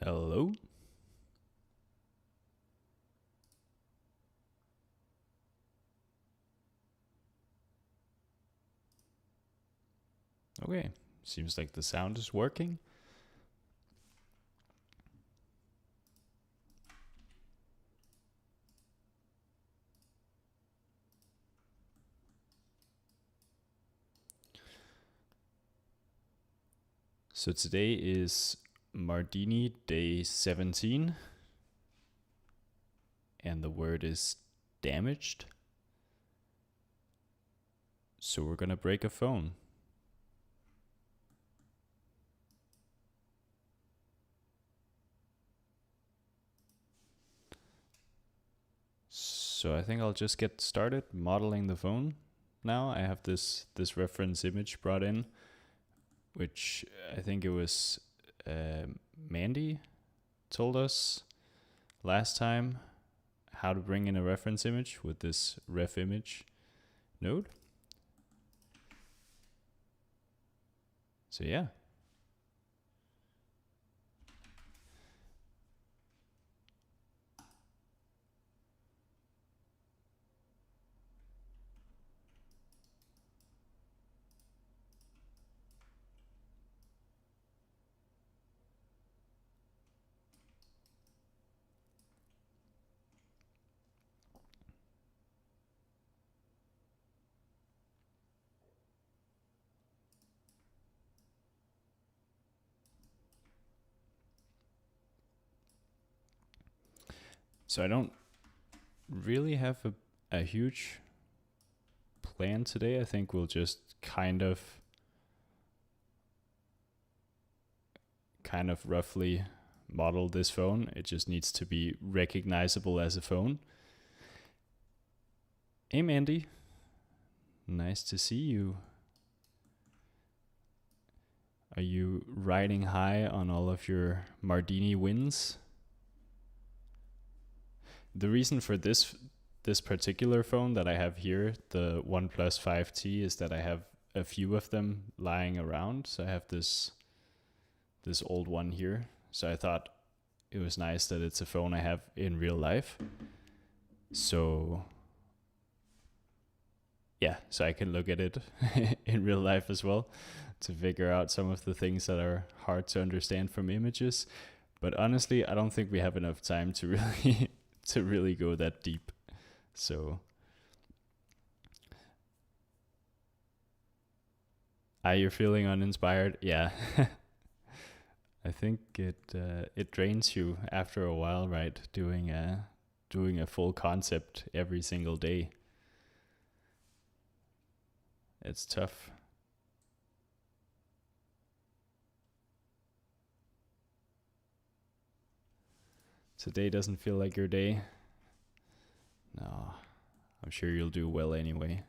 Hello. Okay, seems like the sound is working. So today is Mardini day 17, and the word is damaged. So we're gonna break a phone. So I think I'll just get started modeling the phone. Now I have this reference image brought in, which I think it was Mandy told us last time how to bring in a reference image with this ref image node. So yeah. So I don't really have a huge plan today. I think we'll just kind of roughly model this phone. It just needs to be recognizable as a phone. Hey Mandy, nice to see you. Are you riding high on all of your Mardini wins? The reason for this particular phone that I have here, the OnePlus 5T, is that I have a few of them lying around. So I have this old one here. So I thought it was nice that it's a phone I have in real life. So yeah, so I can look at it in real life as well to figure out some of the things that are hard to understand from images. But honestly, I don't think we have enough time to really go that deep. So you're feeling uninspired? Yeah. I think it drains you after a while, right? Doing a full concept every single day. It's tough. Today doesn't feel like your day. No, I'm sure you'll do well anyway.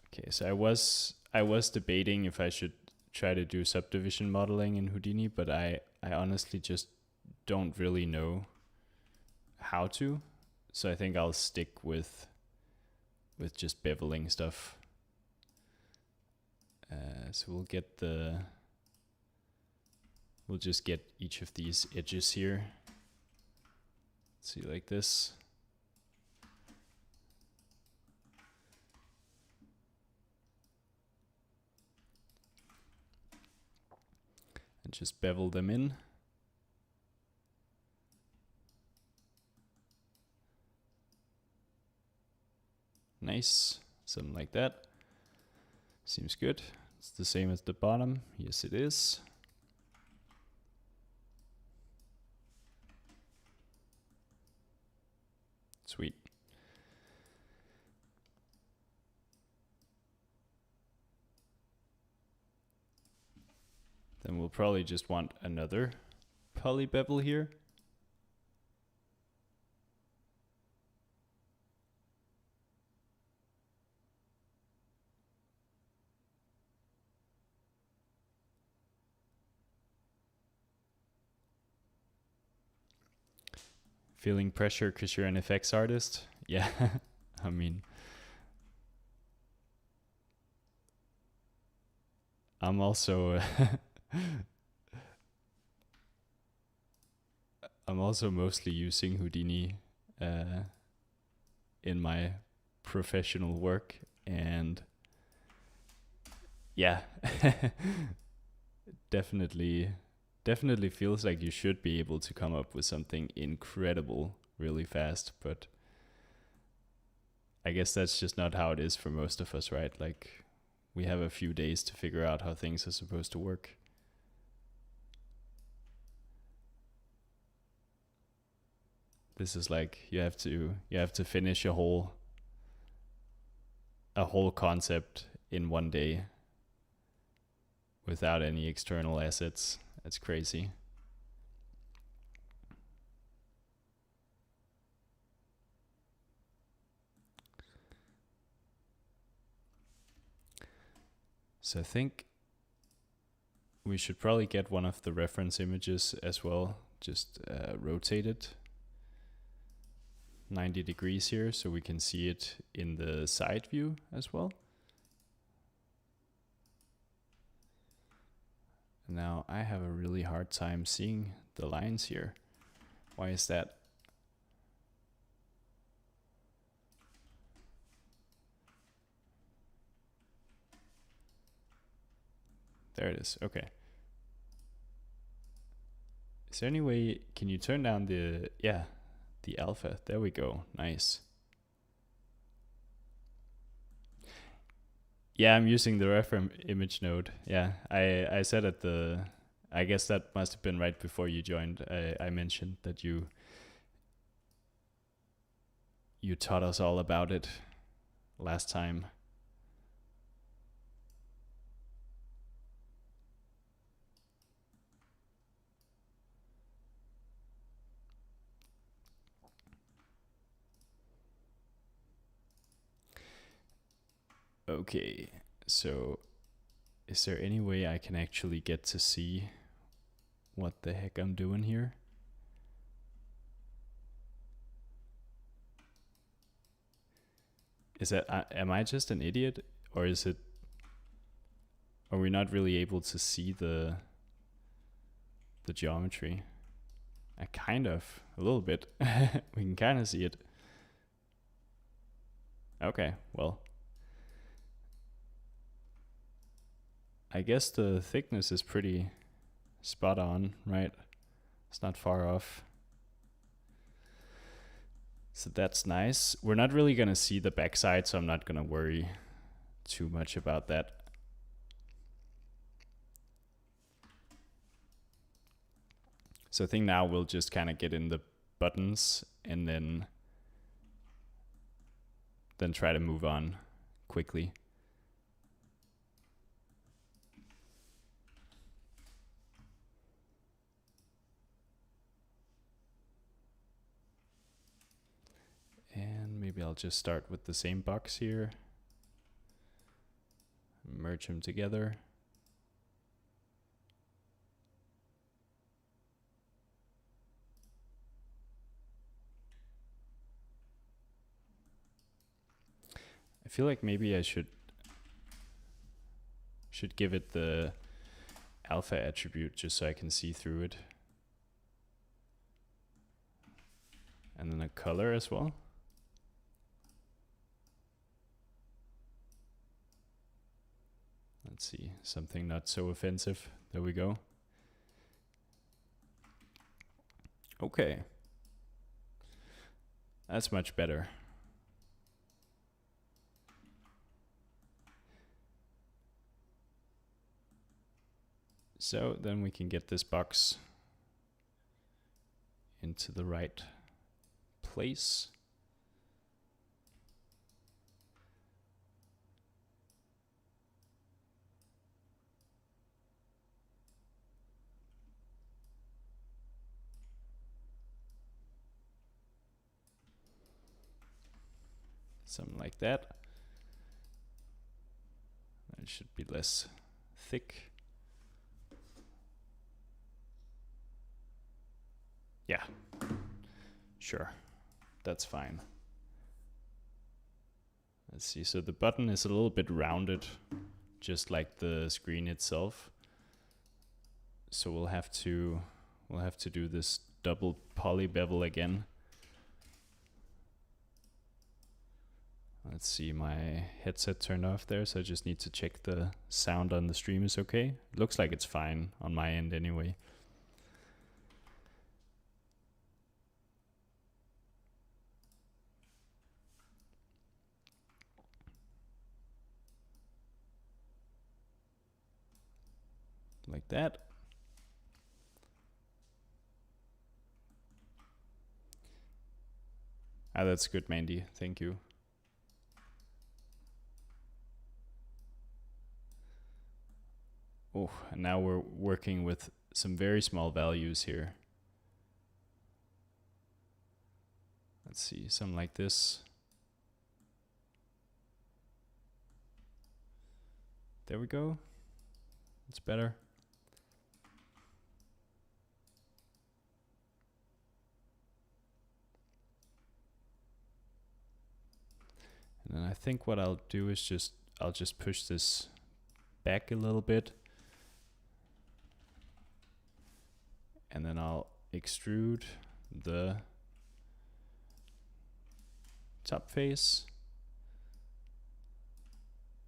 Okay, so I was debating if I should try to do subdivision modeling in Houdini, but I honestly just don't really know how to. So I think I'll stick with just beveling stuff. So we'll just get each of these edges here. Let's see, like this. And just bevel them in. Nice, something like that. Seems good. It's the same as the bottom. Yes, it is. Sweet. Then we'll probably just want another poly bevel here. Feeling pressure because you're an effects artist? Yeah, I mean, I'm also I'm also mostly using Houdini in my professional work, and yeah, definitely feels like you should be able to come up with something incredible really fast, but I guess that's just not how it is for most of us, right? Like, we have a few days to figure out how things are supposed to work. This is like you have to finish a whole concept in one day without any external assets. That's crazy. So I think we should probably get one of the reference images as well, just rotate it 90 degrees here so we can see it in the side view as well. Now I have a really hard time seeing the lines here. Why is that? There it is. Okay. Is there any way, can you turn down the alpha? There we go. Nice. Yeah, I'm using the reference image node. Yeah, I said at the, I guess that must have been right before you joined. I mentioned that you taught us all about it last time. Okay, so is there any way I can actually get to see what the heck I'm doing here? Is that, am I just an idiot, or is it, are we not really able to see the geometry? A little bit. We can kind of see it. Okay, well, I guess the thickness is pretty spot on, right? It's not far off. So that's nice. We're not really gonna see the backside, so I'm not gonna worry too much about that. So I think now we'll just kind of get in the buttons and then try to move on quickly. And maybe I'll just start with the same box here. Merge them together. I feel like maybe I should give it the alpha attribute just so I can see through it. And then a color as well. Let's see, something not so offensive. There we go. Okay. That's much better. So then we can get this box into the right place. Something like that. It should be less thick. Yeah, sure, that's fine. Let's see, so the button is a little bit rounded just like the screen itself. So we'll have to do this double poly bevel again. Let's see, my headset turned off there, so I just need to check the sound on the stream is okay. It looks like it's fine on my end anyway. Like that. Ah, that's good, Mandy. Thank you. Oh, and now we're working with some very small values here. Let's see, something like this. There we go. It's better. And then I think what I'll do is I'll just push this back a little bit. And then I'll extrude the top face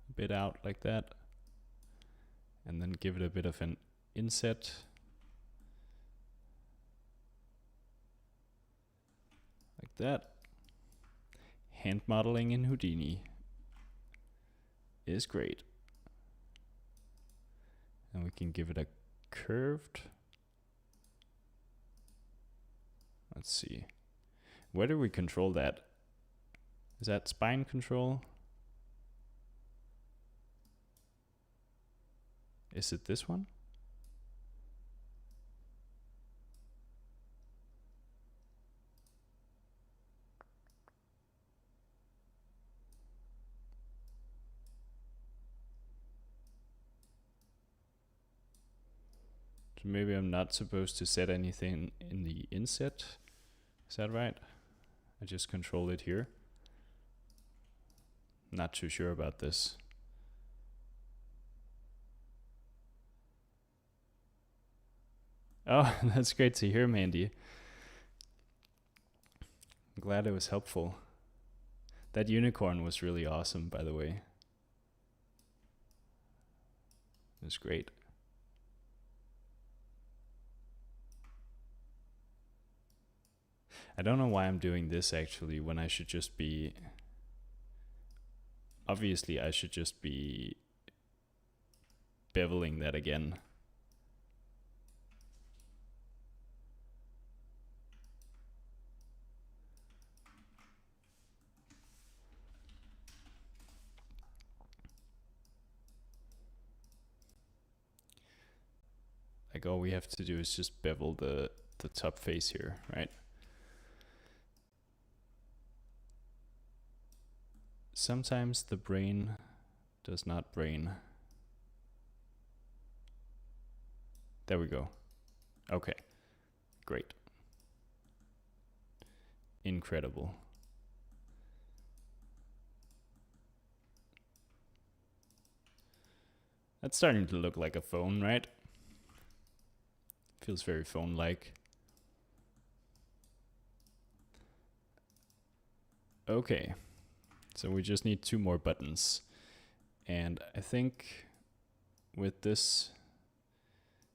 a bit out like that. And then give it a bit of an inset. Like that. Hand modeling in Houdini is great. And we can give it a curved. Let's see. Where do we control that? Is that spine control? Is it this one? So maybe I'm not supposed to set anything in the inset. Is that right? I just control it here. Not too sure about this. Oh, that's great to hear, Mandy. I'm glad it was helpful. That unicorn was really awesome, by the way. It was great. I don't know why I'm doing this actually when I should just be... Obviously, I should just be beveling that again. Like all we have to do is just bevel the top face here, right? Sometimes the brain does not brain. There we go. Okay, great. Incredible. That's starting to look like a phone, right? Feels very phone-like. Okay, so we just need 2 more buttons. And I think with this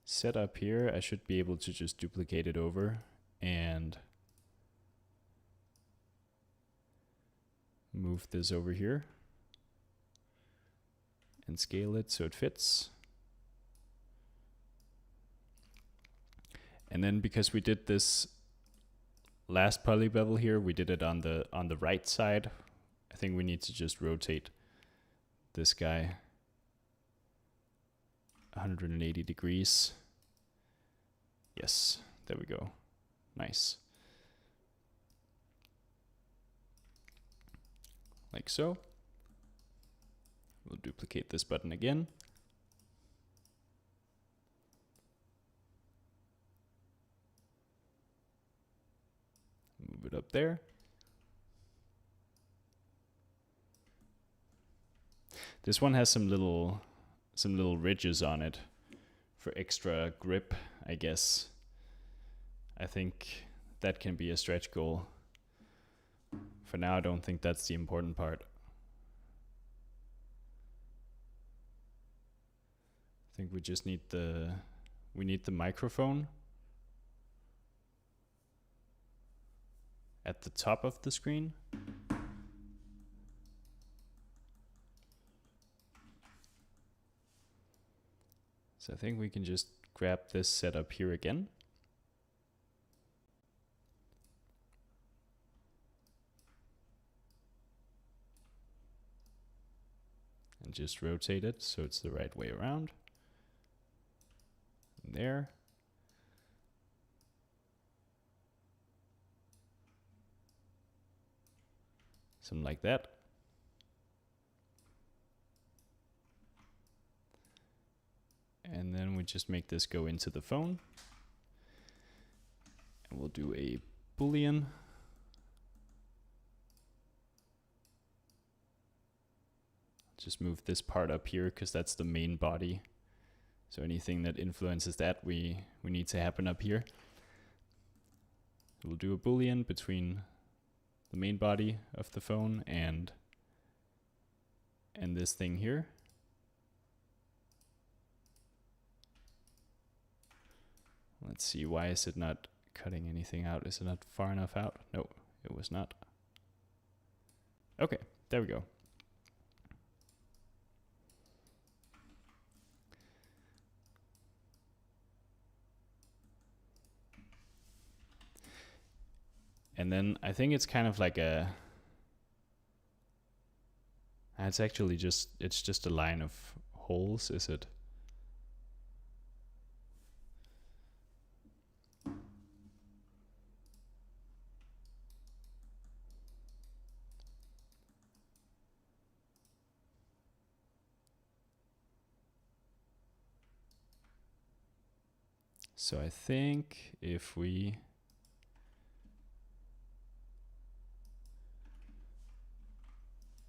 setup here, I should be able to just duplicate it over and move this over here and scale it so it fits. And then because we did this last poly bevel here, we did it on the right side. I think we need to just rotate this guy 180 degrees. Yes, there we go. Nice. Like so. We'll duplicate this button again. Move it up there. This one has some little some little ridges on it for extra grip, I guess. I think that can be a stretch goal. For now, I don't think that's the important part. I think we just need the microphone at the top of the screen. So I think we can just grab this setup here again. And just rotate it so it's the right way around. And there. Something like that. And then we just make this go into the phone. And we'll do a Boolean. Just move this part up here because that's the main body. So anything that influences that we need to happen up here. We'll do a Boolean between the main body of the phone and this thing here. Let's see, why is it not cutting anything out? Is it not far enough out? No, it was not. Okay, there we go. And then I think it's kind of like it's actually just a line of holes, is it? So I think if we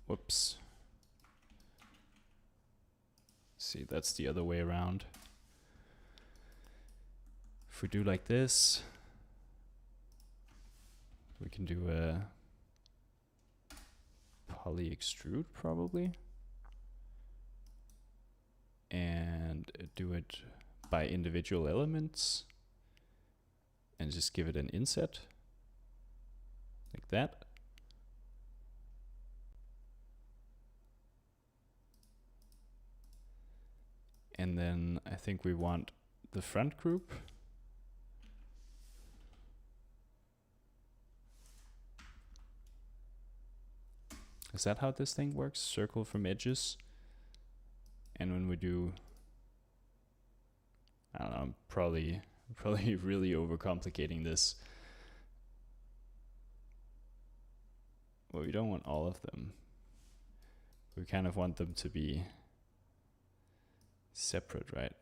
whoops. See, that's the other way around. If we do like this, we can do a poly extrude probably. And do it by individual elements. And just give it an inset. Like that. And then I think we want the front group. Is that how this thing works? Circle from edges. And when we do, I don't know, I'm probably really overcomplicating this. Well, we don't want all of them. We kind of want them to be separate, right?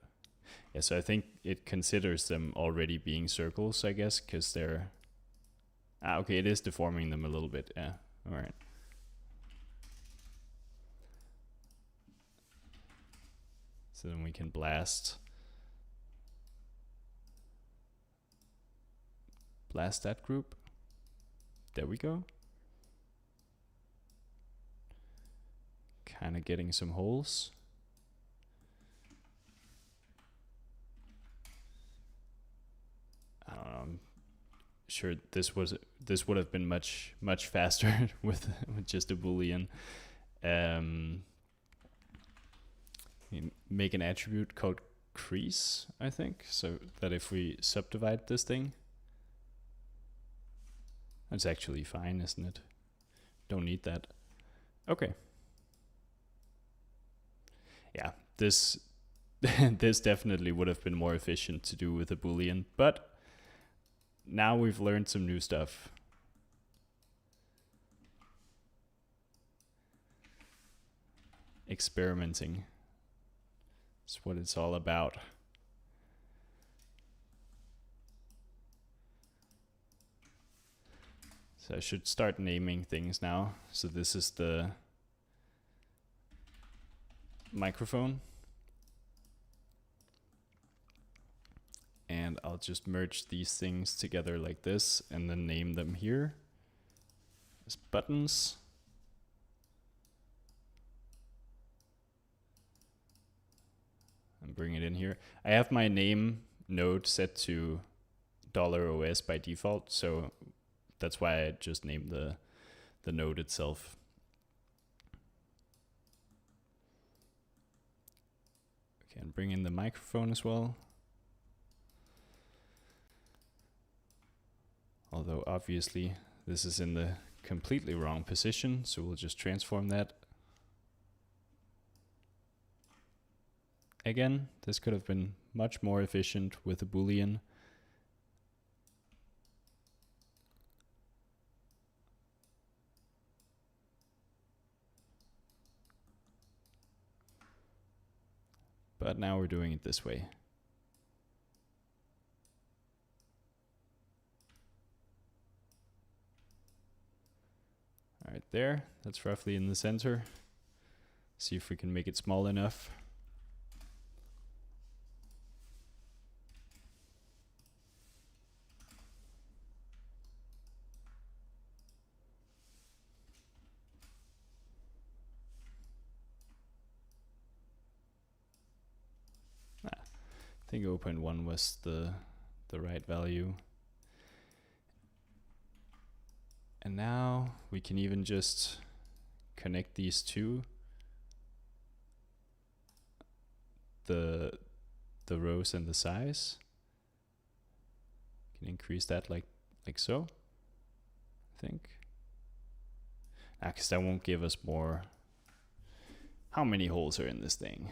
Yeah, so I think it considers them already being circles, I guess, because they're... okay, it is deforming them a little bit, yeah, all right. So then we can blast that group. There we go. Kind of getting some holes. I don't know, I'm sure this would have been much faster with just a Boolean. Make an attribute called crease, I think, so that if we subdivide this thing, that's actually fine, isn't it? Don't need that. Okay. Yeah, this this definitely would have been more efficient to do with a Boolean, but now we've learned some new stuff. Experimenting. That's what it's all about. So I should start naming things now. So this is the microphone. And I'll just merge these things together like this and then name them here as buttons. And bring it in here. I have my name node set to $OS by default, so that's why I just named the node itself. Okay, and bring in the microphone as well. Although obviously this is in the completely wrong position, so we'll just transform that. Again, this could have been much more efficient with a Boolean. But now we're doing it this way. All right, there, that's roughly in the center. See if we can make it small enough. I think 0.1 was the right value. And now we can even just connect these two. The rows and the size. Can increase that like so, I think. Because that won't give us more. How many holes are in this thing?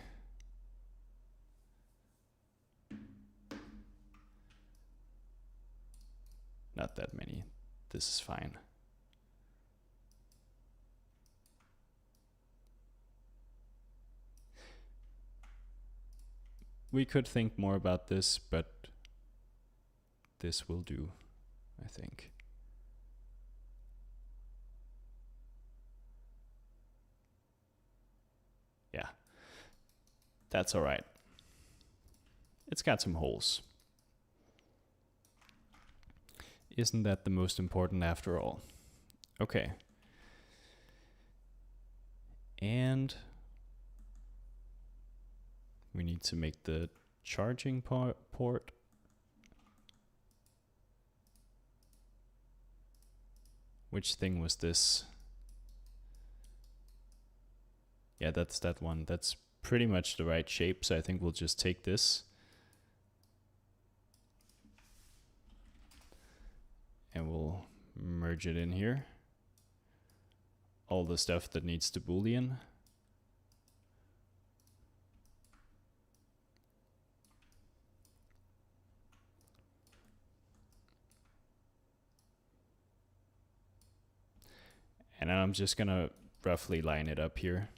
Not that many. This is fine. We could think more about this, but this will do, I think. Yeah, that's all right. It's got some holes. Isn't that the most important after all? Okay. And we need to make the charging port. Which thing was this? Yeah, that's that one. That's pretty much the right shape, so I think we'll just take this. And we'll merge it in here. All the stuff that needs to Boolean. And I'm just gonna roughly line it up here.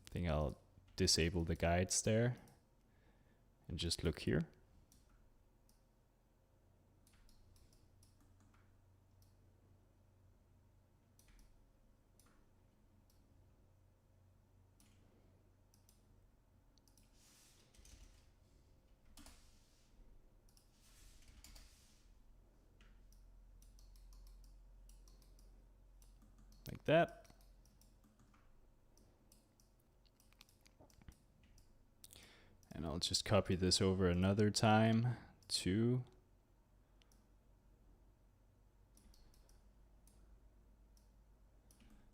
I think I'll disable the guides there and just look here. Like that. And I'll just copy this over another time to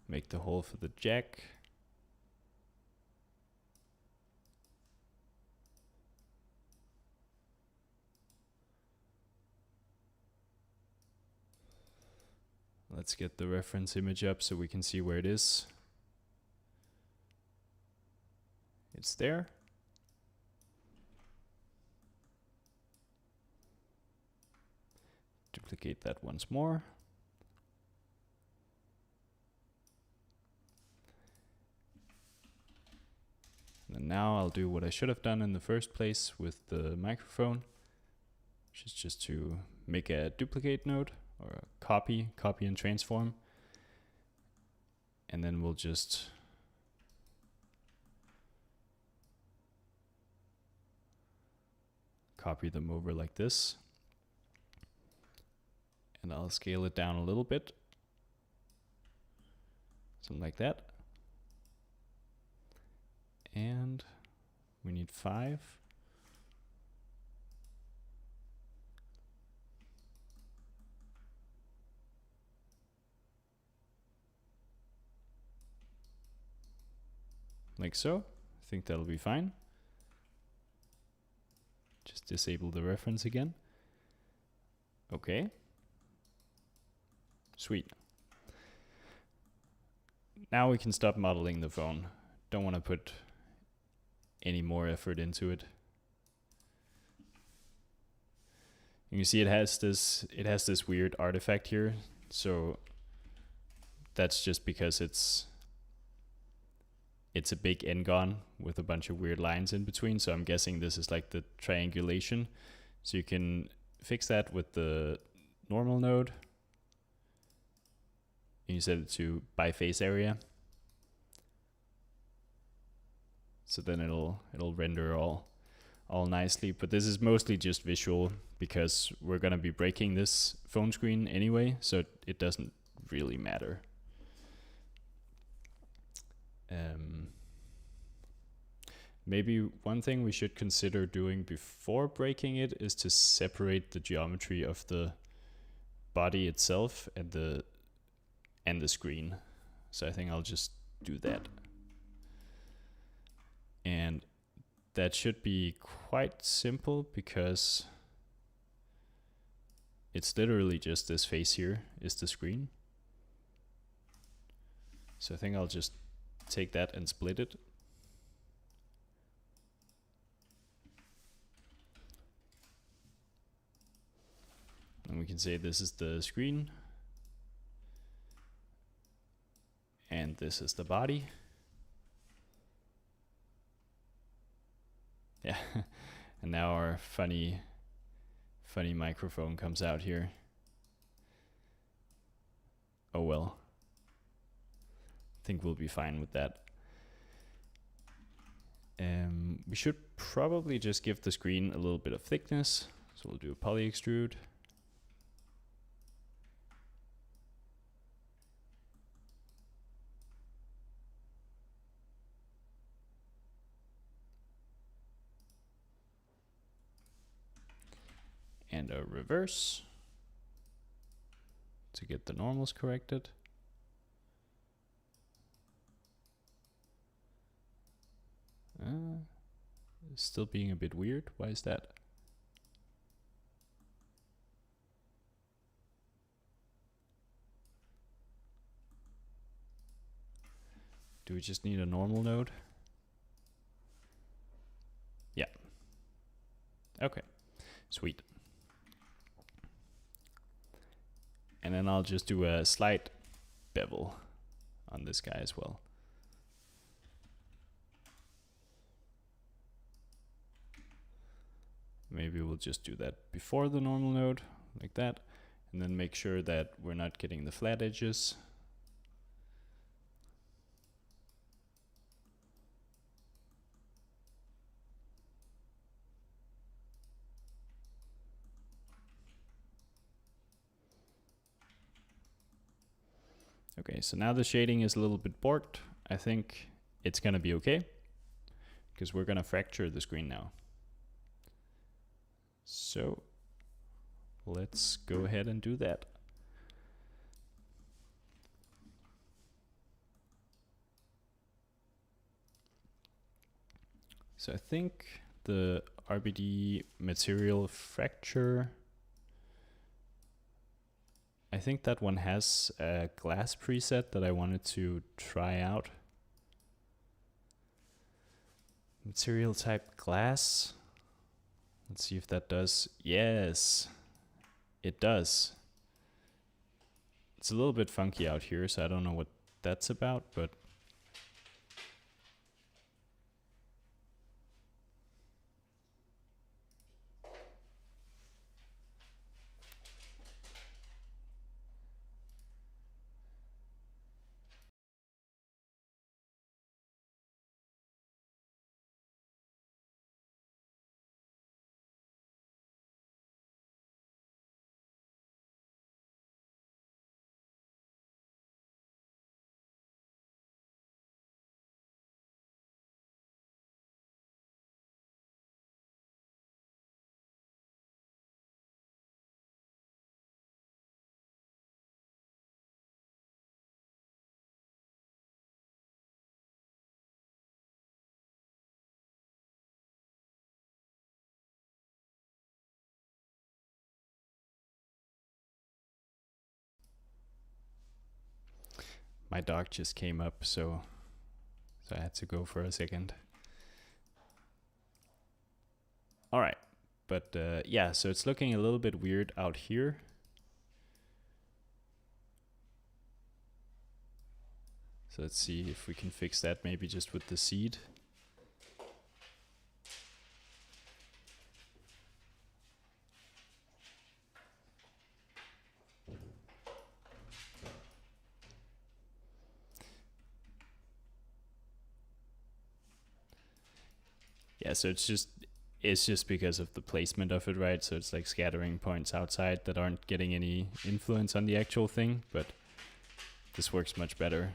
make the hole for the jack. Let's get the reference image up so we can see where it is. It's there. Duplicate that once more. And now I'll do what I should have done in the first place with the microphone, which is just to make a duplicate node or a copy and transform. And then we'll just copy them over like this. And I'll scale it down a little bit. Something like that. And we need 5. Like so. I think that'll be fine. Just disable the reference again. Okay. Sweet. Now we can stop modeling the phone. Don't want to put any more effort into it. You can see it has this weird artifact here. So that's just because it's a big n-gon with a bunch of weird lines in between. So I'm guessing this is like the triangulation. So you can fix that with the normal node. And you set it to by face area. So then it'll render all nicely. But this is mostly just visual because we're gonna be breaking this phone screen anyway, so it doesn't really matter. Maybe one thing we should consider doing before breaking it is to separate the geometry of the body itself and the screen. So I think I'll just do that. And that should be quite simple because it's literally just this face here is the screen. So I think I'll just take that and split it. And we can say this is the screen. And this is the body. Yeah, and now our funny microphone comes out here. Oh well. I think we'll be fine with that. We should probably just give the screen a little bit of thickness. So we'll do a poly extrude. And a reverse to get the normals corrected. Still being a bit weird. Why is that? Do we just need a normal node? Yeah. Okay. Sweet. And then I'll just do a slight bevel on this guy as well. Maybe we'll just do that before the normal node, like that. And then make sure that we're not getting the flat edges. Okay, so now the shading is a little bit borked. I think it's gonna be okay because we're gonna fracture the screen now. So let's go ahead and do that. So I think the RBD material fracture, I think that one has a glass preset that I wanted to try out. Material type glass. Let's see if that does. Yes, it does. It's a little bit funky out here, so I don't know what that's about, but my dog just came up, so I had to go for a second. All right, but yeah, so it's looking a little bit weird out here. So let's see if we can fix that, maybe just with the seed. Yeah, so it's just because of the placement of it, right? So it's like scattering points outside that aren't getting any influence on the actual thing, but this works much better.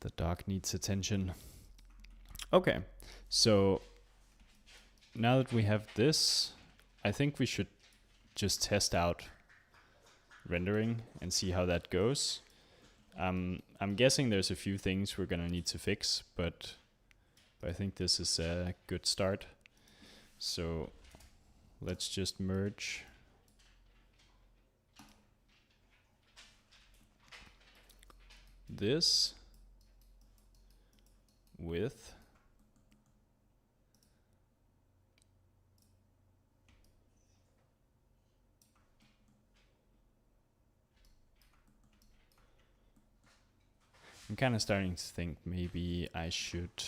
The dog needs attention. Okay, so now that we have this, I think we should just test out rendering and see how that goes. I'm guessing there's a few things we're gonna need to fix, but I think this is a good start. So let's just merge this with I'm kind of starting to think maybe I should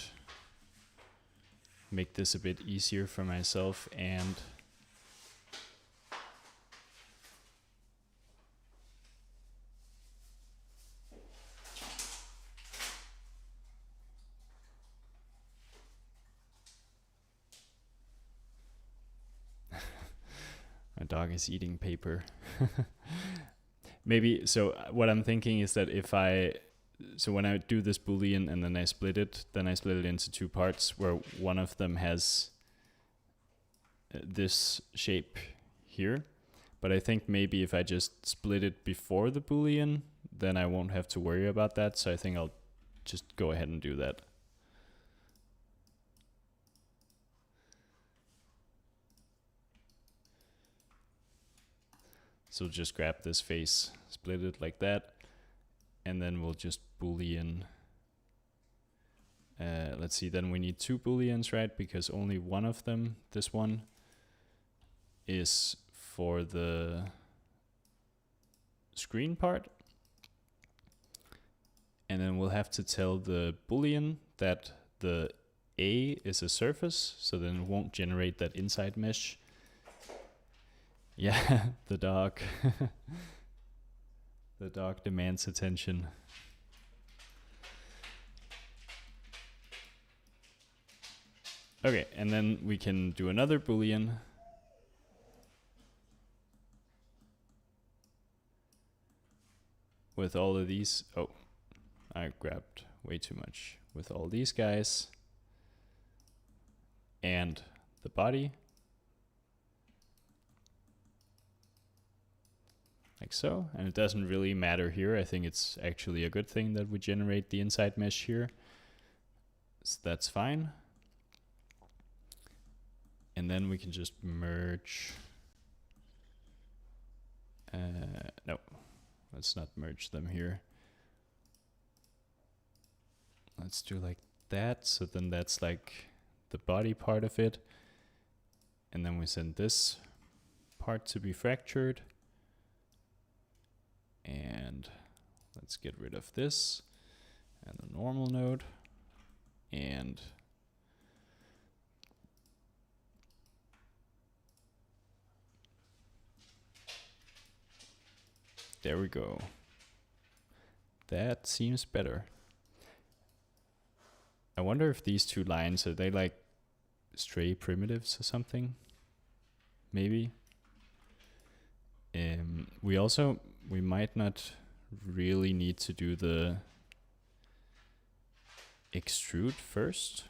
make this a bit easier for myself and my dog is eating paper. Maybe, so what I'm thinking is that so when I do this boolean and then I split it into two parts where one of them has this shape here. But I think maybe if I just split it before the boolean, then I won't have to worry about that. So I think I'll just go ahead and do that. So just grab this face, split it like that, and then we'll just boolean. Let's see, then we need two booleans, right? Because only one of them, this one, is for the screen part. And then we'll have to tell the boolean that the A is a surface, so then it won't generate that inside mesh. Yeah, the dog. The dog demands attention. Okay, and then we can do another boolean. With all of these, oh, I grabbed way too much. With all these guys and the body. Like so, and it doesn't really matter here. I think it's actually a good thing that we generate the inside mesh here. So that's fine. And then we can just merge. No, let's not merge them here. Let's do like that. So then that's like the body part of it. And then we send this part to be fractured. And let's get rid of this and the normal node. And there we go. That seems better. I wonder if these two lines, are they like stray primitives or something? Maybe. We might not really need to do the extrude first.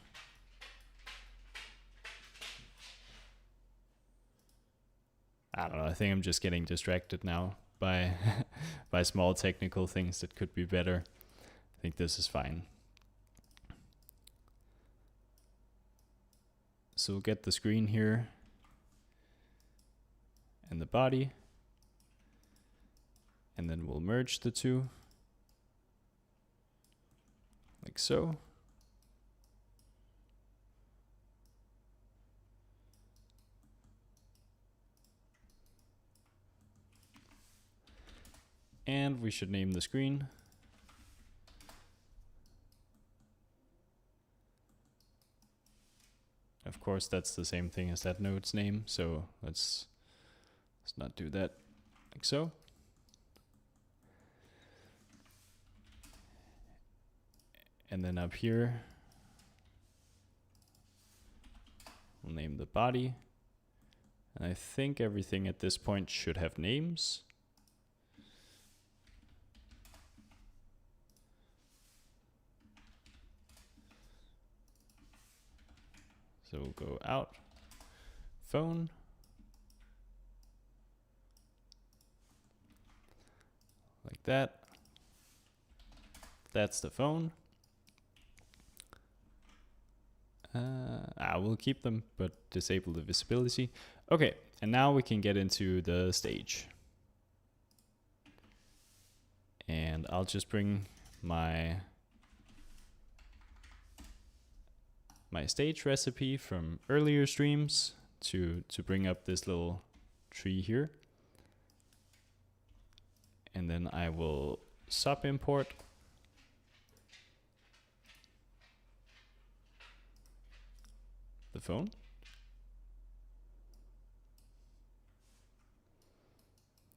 I don't know, I think I'm just getting distracted now by by small technical things that could be better. I think this is fine. So we'll get the screen here and the body, and then we'll merge the two like so. And we should name the screen. Of course, that's the same thing as that node's name, so let's not do that, like so. And then up here, we'll name the body. And I think everything at this point should have names. So we'll go out, phone, like that. That's the phone. We'll keep them, but disable the visibility. Okay, and now we can get into the stage. And I'll just bring my stage recipe from earlier streams to bring up this little tree here. And then I will sub import the phone.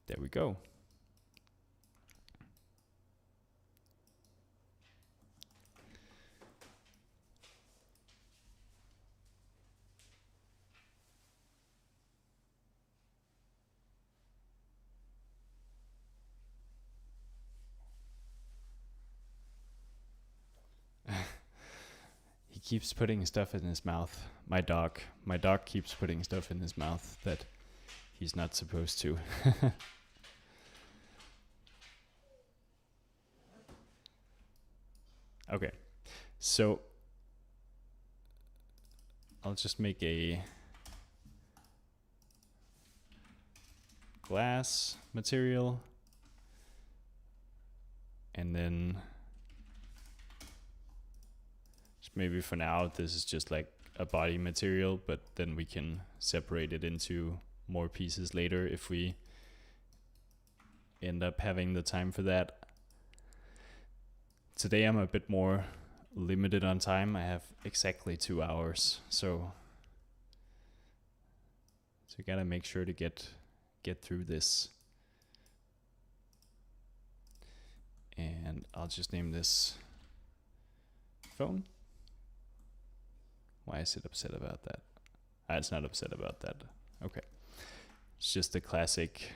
There we go. He keeps putting stuff in his mouth. My dog keeps putting stuff in his mouth that he's not supposed to. Okay, so I'll just make a glass material, and then maybe for now this is just like a body material, but then we can separate it into more pieces later if we end up having the time for that. Today I'm a bit more limited on time. I have exactly 2 hours, so we gotta make sure to get through this. And I'll just name this phone. Why is it upset about that? It's not upset about that. Okay. It's just a classic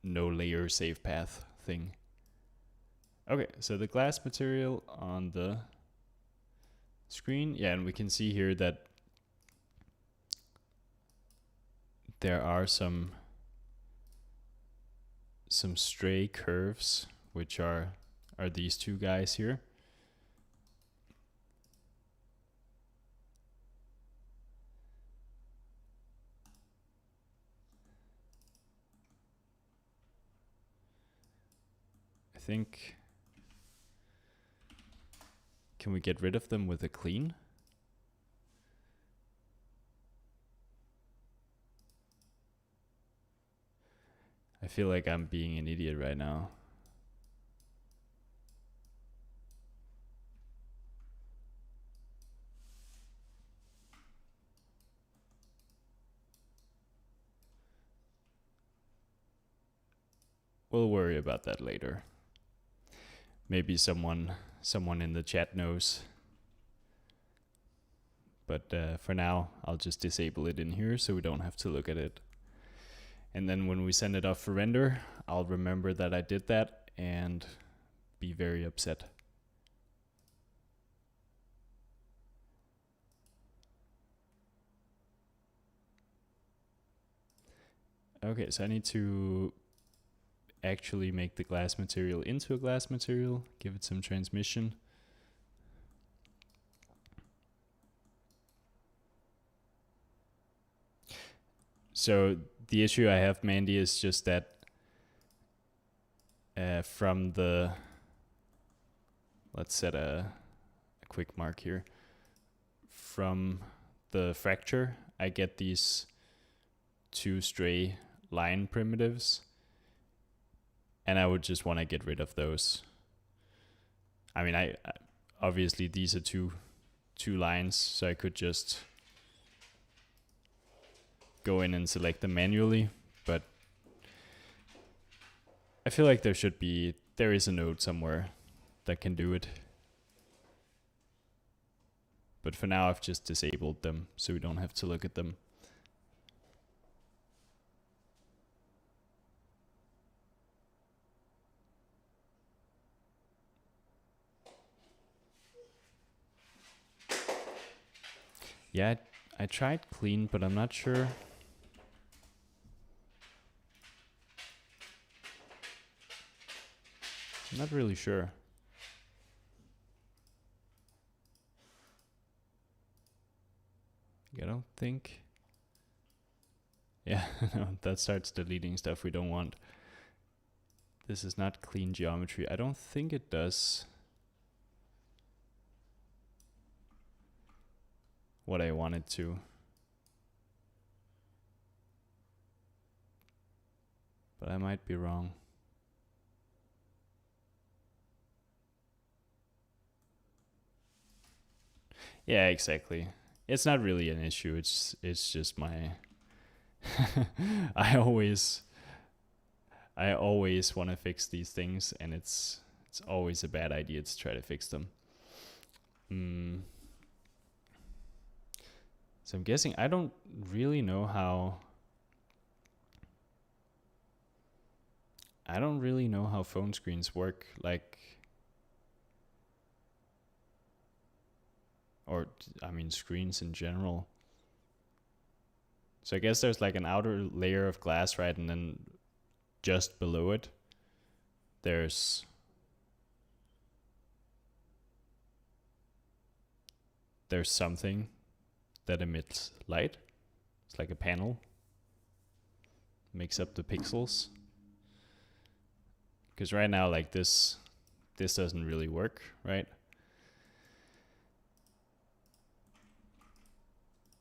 no layer save path thing. Okay, so the glass material on the screen. Yeah, and we can see here that there are some stray curves, which are these two guys here. I think, can we get rid of them with a clean? I feel like I'm being an idiot right now. We'll worry about that later. Maybe someone in the chat knows. But for now, I'll just disable it in here so we don't have to look at it. And then when we send it off for render, I'll remember that I did that and be very upset. Okay, so I need to actually make the glass material into a glass material, give it some transmission. So the issue I have, Mandy, is just that from the, let's set a quick mark here. From the fracture, I get these two stray line primitives, and I would just want to get rid of those. I mean, I obviously these are two lines, so I could just go in and select them manually, but I feel like there is a node somewhere that can do it. But for now, I've just disabled them, so we don't have to look at them. Yeah, I tried clean, but I'm not sure. I'm not really sure. I don't think. Yeah, no, that starts deleting stuff we don't want. This is not clean geometry. I don't think it does what I wanted to. But I might be wrong. Yeah, exactly. It's not really an issue. It's just my I always want to fix these things, and it's always a bad idea to try to fix them. So I'm guessing I don't really know how phone screens work, like, or I mean screens in general. So I guess there's like an outer layer of glass, right? And then just below it, there's something that emits light. It's like a panel. Makes up the pixels. Because right now, like this doesn't really work, right?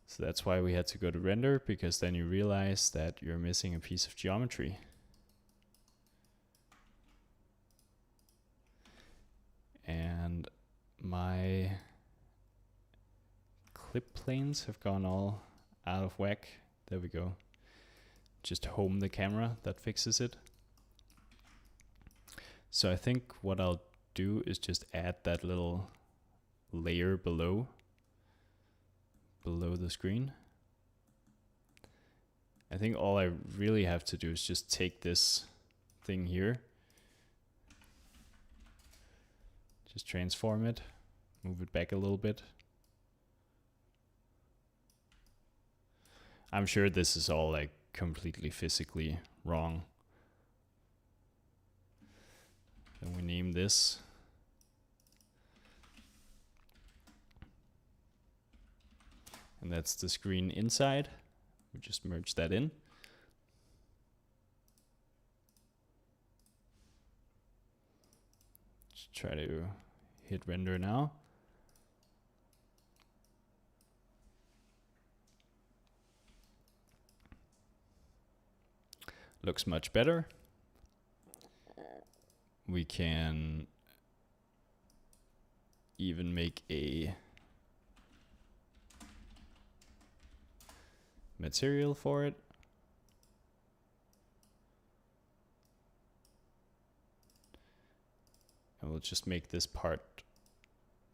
So that's why we had to go to render, because then you realize that you're missing a piece of geometry. And my clip planes have gone all out of whack. There we go. Just home the camera, that fixes it. So I think what I'll do is just add that little layer below the screen. I think all I really have to do is just take this thing here, just transform it, move it back a little bit. I'm sure this is all like completely physically wrong. Then we name this. And that's the screen inside. We just merge that in. Just try to hit render now. Looks much better. We can even make a material for it. And we'll just make this part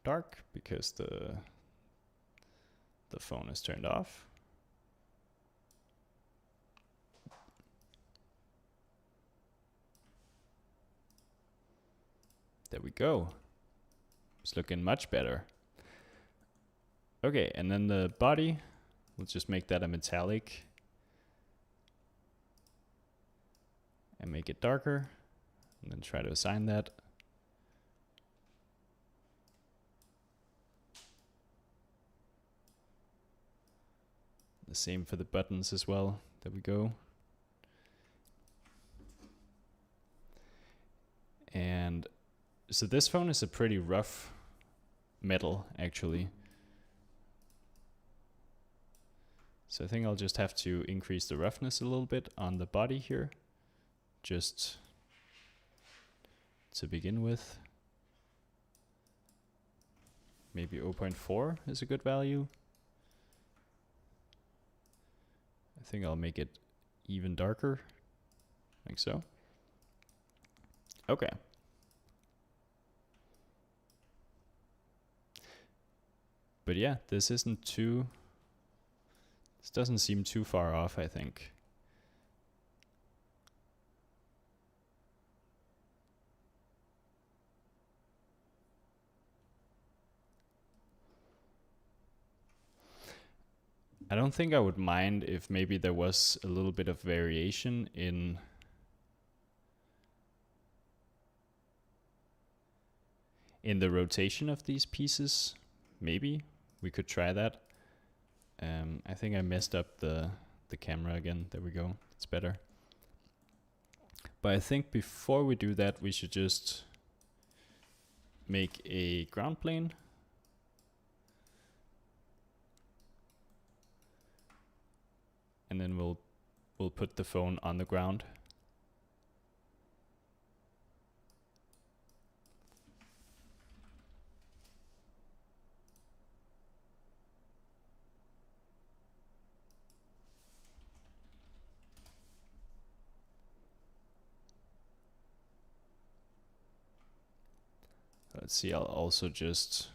dark because the phone is turned off. There we go. It's looking much better. Okay, and then the body, let's just make that a metallic. and make it darker, and then try to assign that. The same for the buttons as well. There we go. And so this phone is a pretty rough metal, actually. So I think I'll just have to increase the roughness a little bit on the body here, just to begin with. Maybe 0.4 is a good value. I think I'll make it even darker, like so. Okay. But yeah, this doesn't seem too far off, I think. I don't think I would mind if maybe there was a little bit of variation in the rotation of these pieces. Maybe we could try that. I think I messed up the camera again. There we go. It's better. But I think before we do that, we should just make a ground plane. And then we'll put the phone on the ground. Let's see, I'll also just,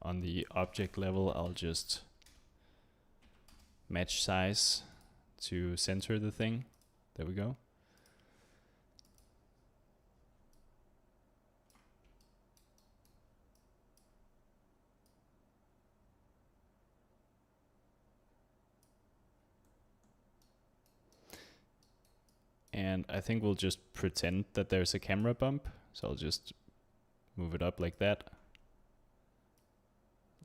on the object level, I'll just match size to center the thing. There we go. And I think we'll just pretend that there's a camera bump. So I'll just move it up like that.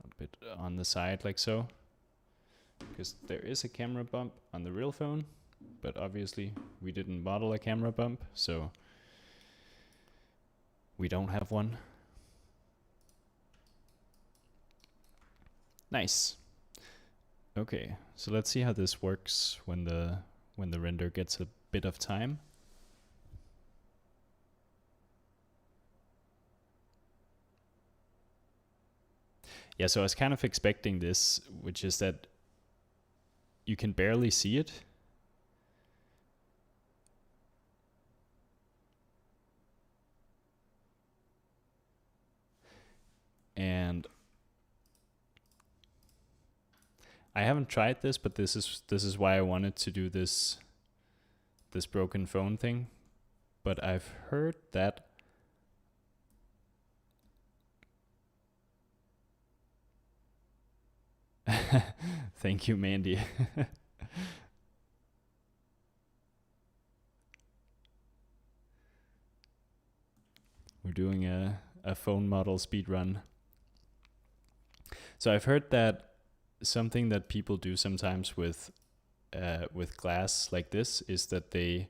A bit on the side like so. Because there is a camera bump on the real phone, but obviously we didn't model a camera bump, so we don't have one. Nice. Okay, so let's see how this works when the render gets a bit of time. Yeah, so I was kind of expecting this, which is that you can barely see it. And I haven't tried this, but this is why I wanted to do this broken phone thing. But I've heard that thank you, Mandy. We're doing a phone model speed run. So I've heard that something that people do sometimes with glass like this is that they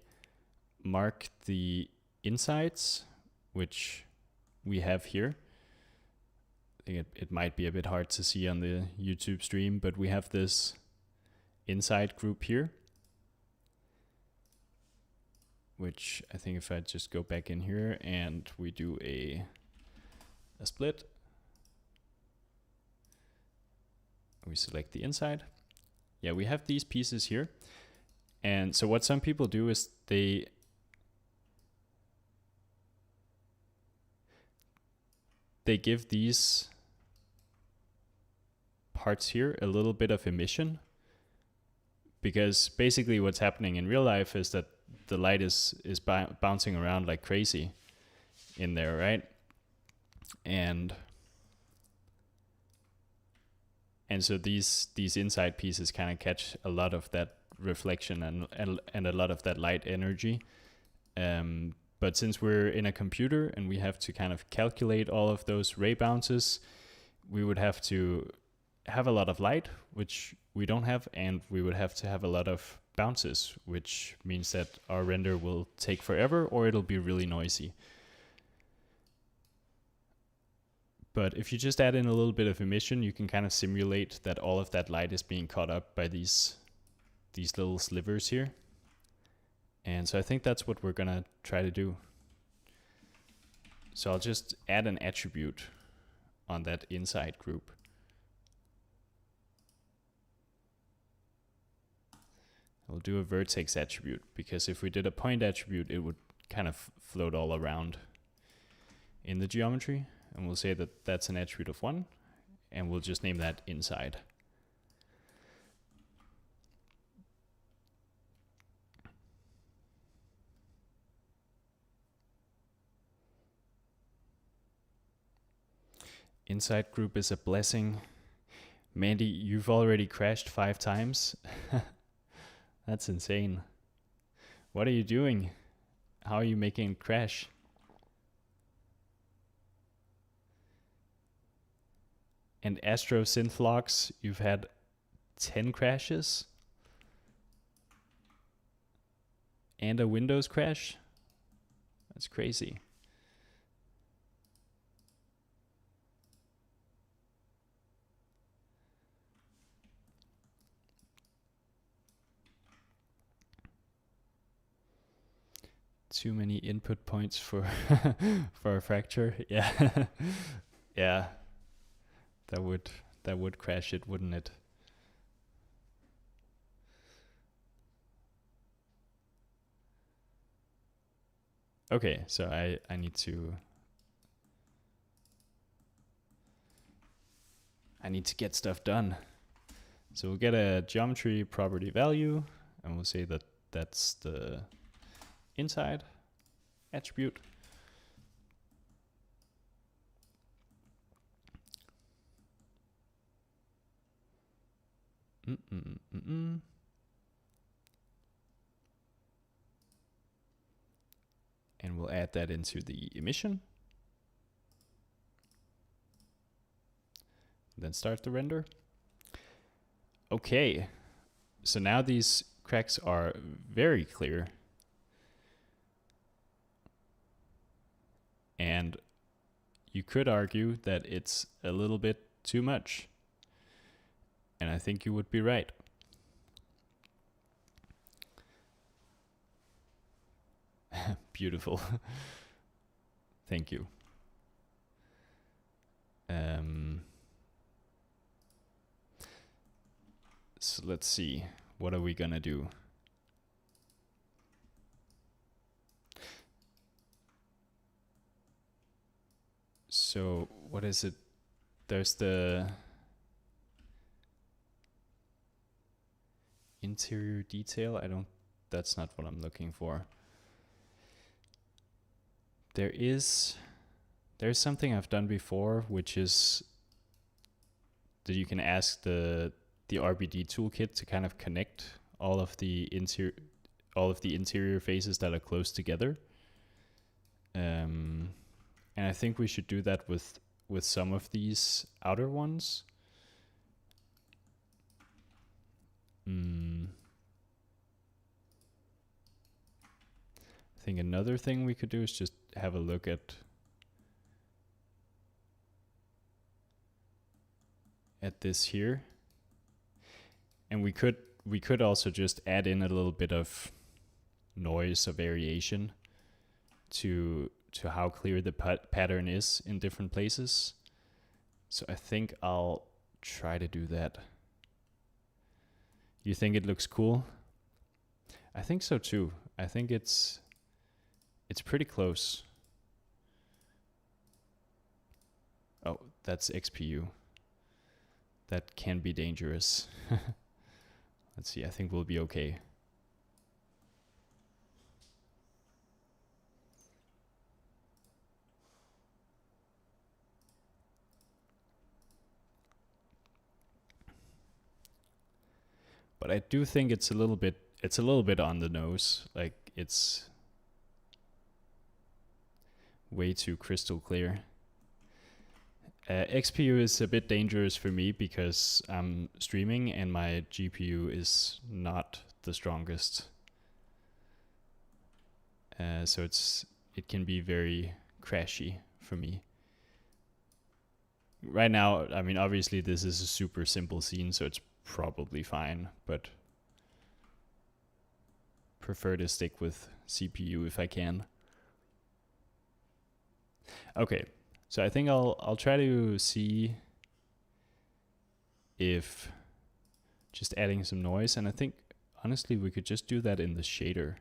mark the insides, which we have here. I think it might be a bit hard to see on the YouTube stream, but we have this inside group here, which I think if I just go back in here and we do a split, we select the inside. Yeah, we have these pieces here. And so what some people do is they give these parts here a little bit of emission, because basically what's happening in real life is that the light is bouncing around like crazy in there, right? And so these inside pieces kind of catch a lot of that reflection and a lot of that light energy. But since we're in a computer and we have to kind of calculate all of those ray bounces, we would have to have a lot of light, which we don't have, and we would have to have a lot of bounces, which means that our render will take forever or it'll be really noisy. But if you just add in a little bit of emission, you can kind of simulate that all of that light is being caught up by these little slivers here. And so I think that's what we're gonna try to do. So I'll just add an attribute on that inside group. We'll do a vertex attribute, because if we did a point attribute, it would kind of float all around in the geometry. And we'll say that that's an attribute of 1, and we'll just name that inside. Inside group is a blessing. Mandy, you've already crashed 5 times. That's insane. What are you doing? How are you making it crash? And Astro Synthlogs, you've had 10 crashes? And a Windows crash? That's crazy. Too many input points for for a fracture. Yeah. Yeah. That would crash it, wouldn't it? Okay, so I need to get stuff done. So we'll get a geometry property value, and we'll say that that's the inside attribute. And we'll add that into the emission. Then start the render. Okay, so now these cracks are very clear. And you could argue that it's a little bit too much. And I think you would be right. Beautiful. Thank you. So let's see. What are we gonna do? So what is it? There's the interior detail. That's not what I'm looking for. There's something I've done before, which is that you can ask the RBD toolkit to kind of connect all of the interior faces that are close together. And I think we should do that with some of these outer ones. I think another thing we could do is just have a look at this here. And we could also just add in a little bit of noise or variation to how clear the pattern is in different places. So I think I'll try to do that. You think it looks cool? I think so too. I think it's pretty close. Oh, that's XPU. That can be dangerous. Let's see, I think we'll be okay. But I do think it's a little bit on the nose. Like it's way too crystal clear. XPU is a bit dangerous for me because I'm streaming and my GPU is not the strongest. So it can be very crashy for me. Right now, I mean, obviously this is a super simple scene, so it's probably fine, but prefer to stick with CPU if I can. Okay, so I think I'll try to see if just adding some noise, and I think honestly we could just do that in the shader.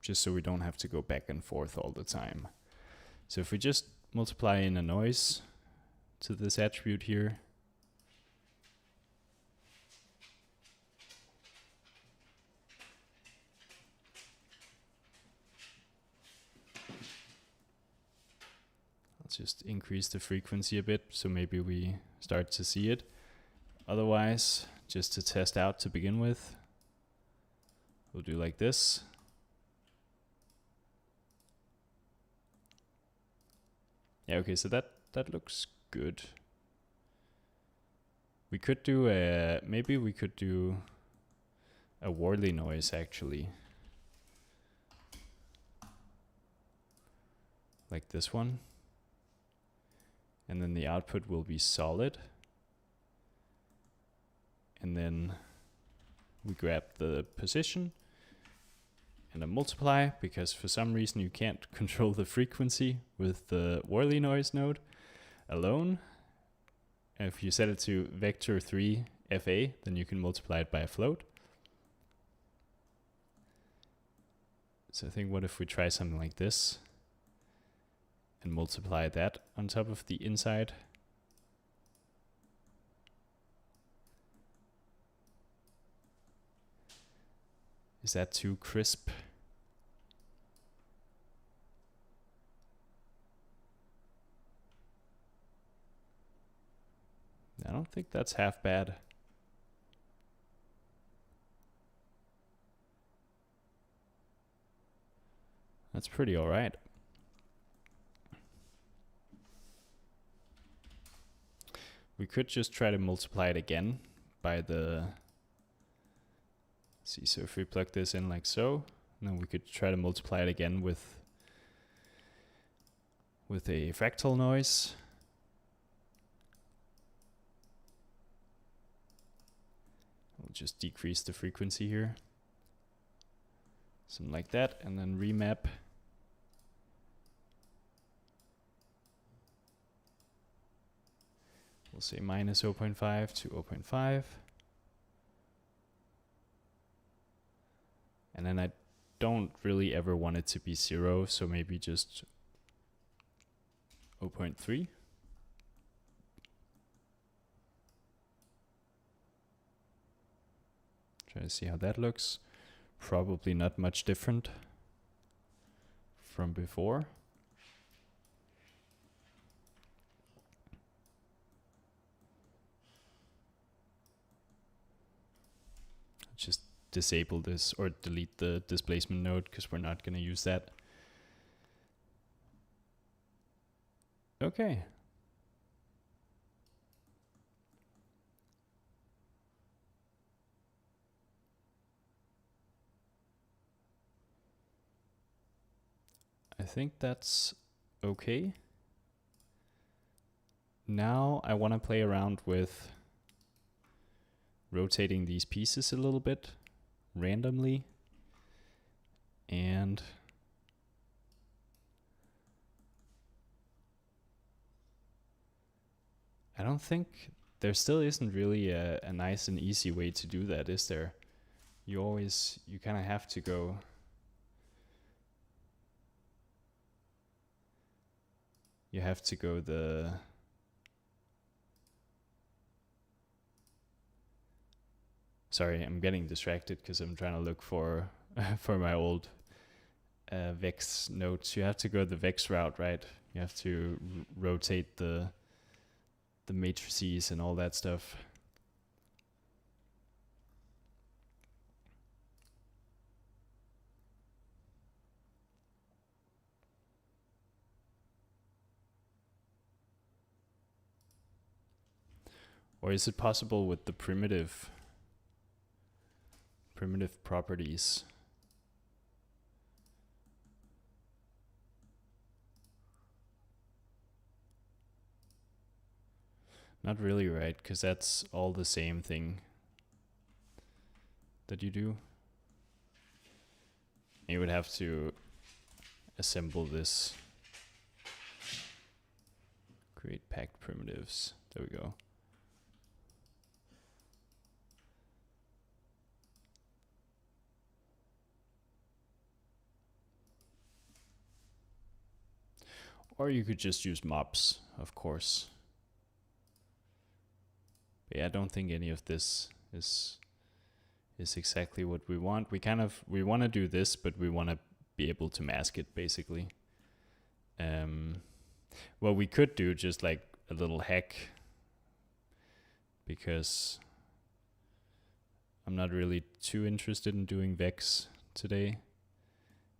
Just so we don't have to go back and forth all the time. So if we just multiply in a noise to this attribute here, let's just increase the frequency a bit so maybe we start to see it. Otherwise, just to test out to begin with, we'll do like this. Yeah, okay, so that looks good. We could do maybe we could do a Worley noise actually. Like this one. And then the output will be solid. And then we grab the position and a multiply, because for some reason you can't control the frequency with the Worley noise node alone. And if you set it to vector 3 FA, then you can multiply it by a float. So I think what if we try something like this and multiply that on top of the inside. Is that too crisp? I don't think that's half bad. That's pretty all right. We could just try to multiply it again by the... See, so if we plug this in like so, then we could try to multiply it again with a fractal noise. We'll just decrease the frequency here. Something like that, and then remap. We'll say minus 0.5 to 0.5. And then I don't really ever want it to be 0, so maybe just 0.3. Try to see how that looks. Probably not much different from before. Just disable this or delete the displacement node because we're not going to use that. Okay. I think that's okay. Now I want to play around with rotating these pieces a little bit randomly, and I don't think there still isn't really a nice and easy way to do that, is there? You kind of have to go the sorry, I'm getting distracted because I'm trying to look for for my old Vex notes. You have to go the Vex route, right? You have to rotate the the matrices and all that stuff. Or is it possible with the primitive properties? Not really, right? Because that's all the same thing that you do. You would have to assemble this. Create packed primitives. There we go. Or you could just use mobs, of course. But yeah, I don't think any of this is exactly what we want. We want to do this, but we want to be able to mask it, basically. Well, we could do just like a little hack, because I'm not really too interested in doing Vex today,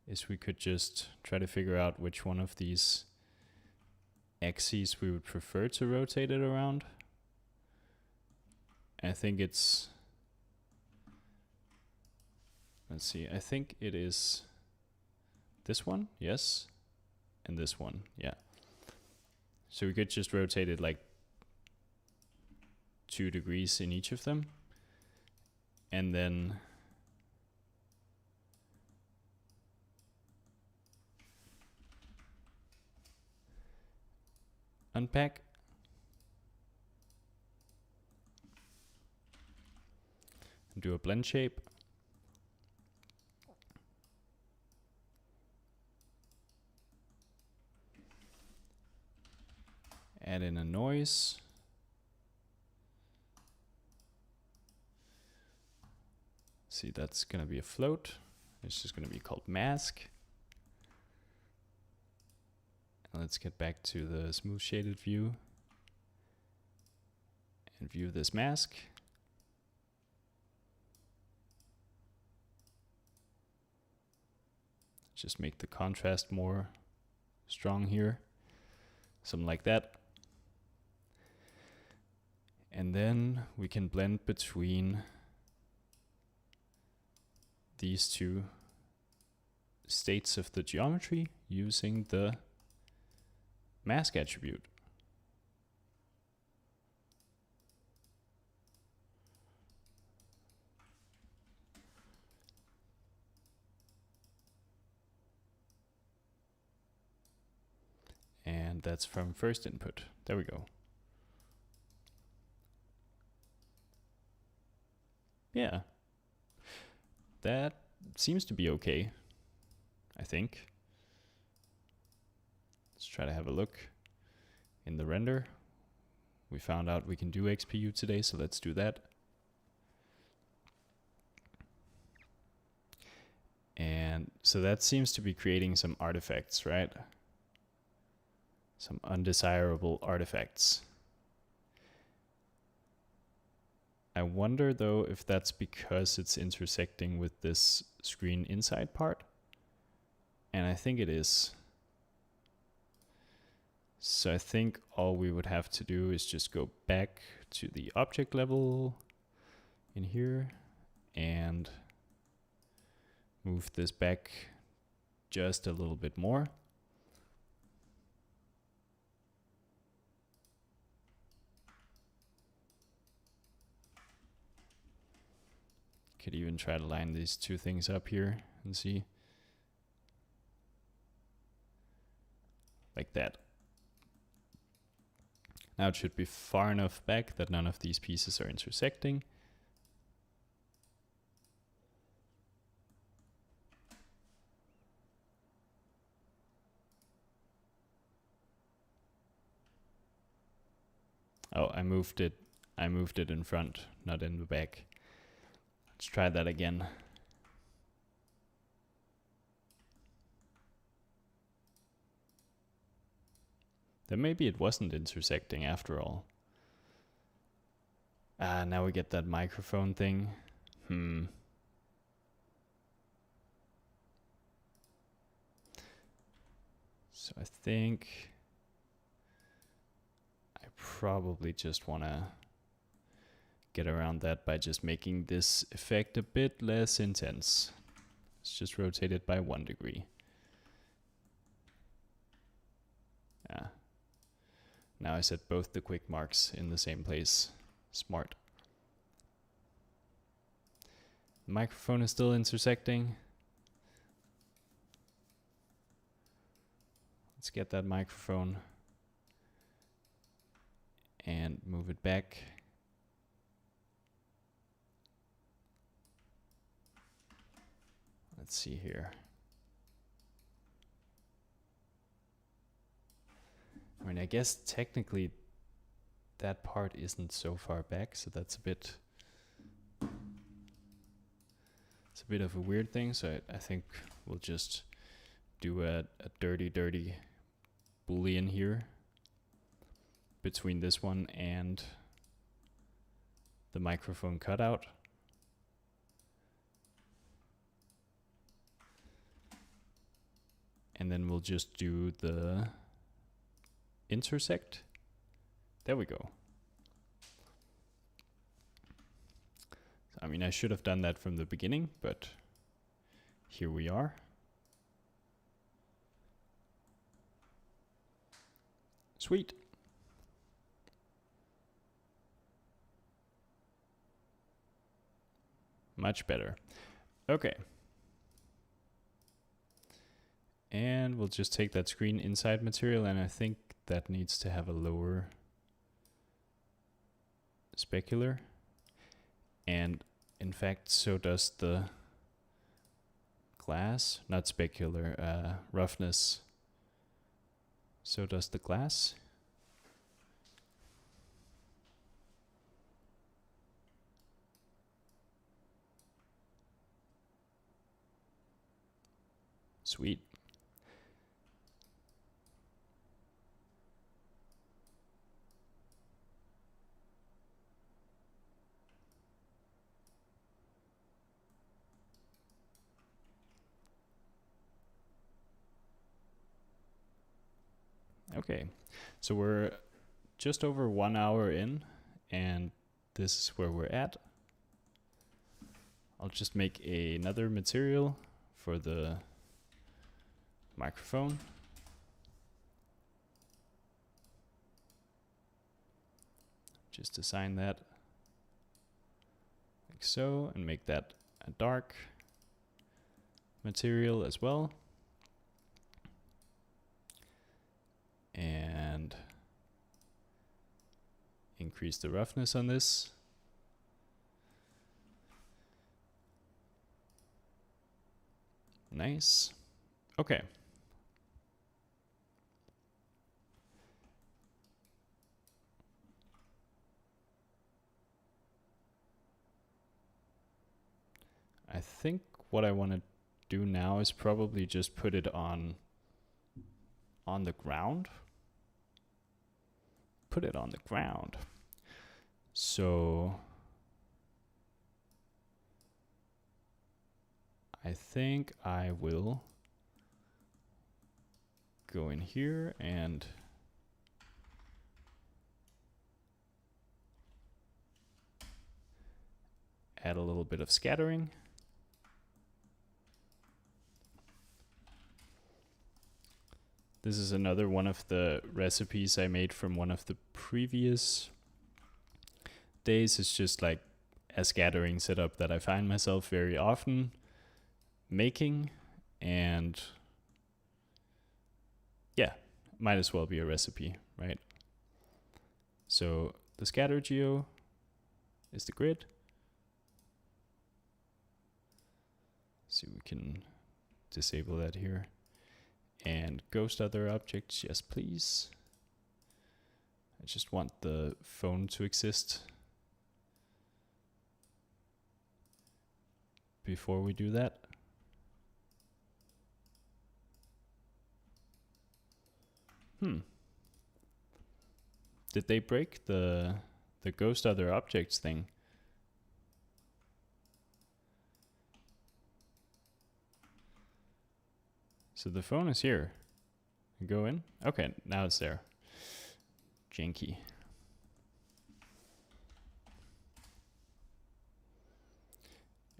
is we could just try to figure out which one of these axes we would prefer to rotate it around. I think it's, let's see, I think it is this one, yes, and this one, yeah. So we could just rotate it like 2 degrees in each of them, and then unpack. Do a blend shape. Add in a noise. See, that's gonna be a float. It's just gonna be called mask. And let's get back to the smooth shaded view and view this mask. Just make the contrast more strong here. Something like that. And then we can blend between these two states of the geometry using the mask attribute. And that's from first input. There we go. Yeah. That seems to be okay, I think. Let's try to have a look in the render. We found out we can do XPU today, so let's do that. And so that seems to be creating some artifacts, right? Some undesirable artifacts. I wonder though if that's because it's intersecting with this screen inside part. And I think it is. So I think all we would have to do is just go back to the object level in here and move this back just a little bit more. Could even try to line these two things up here and see. Like that. Now it should be far enough back that none of these pieces are intersecting. Oh, I moved it in front, not in the back. Let's try that again. Then maybe it wasn't intersecting after all. Now we get that microphone thing. So I think I probably just want to get around that by just making this effect a bit less intense. Let's just rotate it by 1 degree. Now I set both the quick marks in the same place. Smart. The microphone is still intersecting. Let's get that microphone and move it back. Let's see here. I mean, I guess technically that part isn't so far back, so that's a bit, it's a bit of a weird thing. So I think we'll just do a dirty Boolean here between this one and the microphone cutout. And then we'll just do the intersect. There we go. I mean, I should have done that from the beginning, but here we are. Sweet. Much better. Okay. And we'll just take that screen inside material, and I think that needs to have a lower specular. And in fact, so does the glass, not specular, roughness. So does the glass. Sweet. Okay, so we're just over 1 hour in, and this is where we're at. I'll just make another material for the microphone. Just assign that like so, and make that a dark material as well. And increase the roughness on this. Nice. Okay. I think what I want to do now is probably just put it on the ground. Put it on the ground. So I think I will go in here and add a little bit of scattering. This is another one of the recipes I made from one of the previous days. It's just like a scattering setup that I find myself very often making, and yeah, might as well be a recipe, right? So the scatter geo is the grid. See, we can disable that here. And ghost other objects, yes please. I just want the phone to exist before we do that. Did they break the the ghost other objects thing. So the phone is here. You go in. Okay, now it's there. Janky.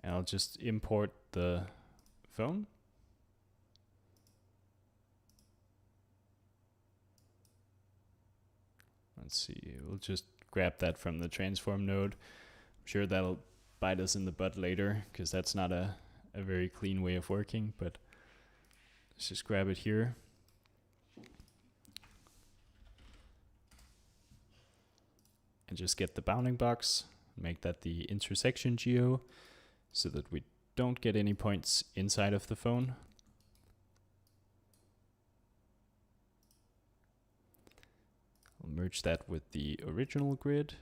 And I'll just import the phone. Let's see, we'll just grab that from the transform node. I'm sure that'll bite us in the butt later, because that's not a very clean way of working, but let's just grab it here. And just get the bounding box, make that the intersection geo, so that we don't get any points inside of the phone. I'll merge that with the original grid.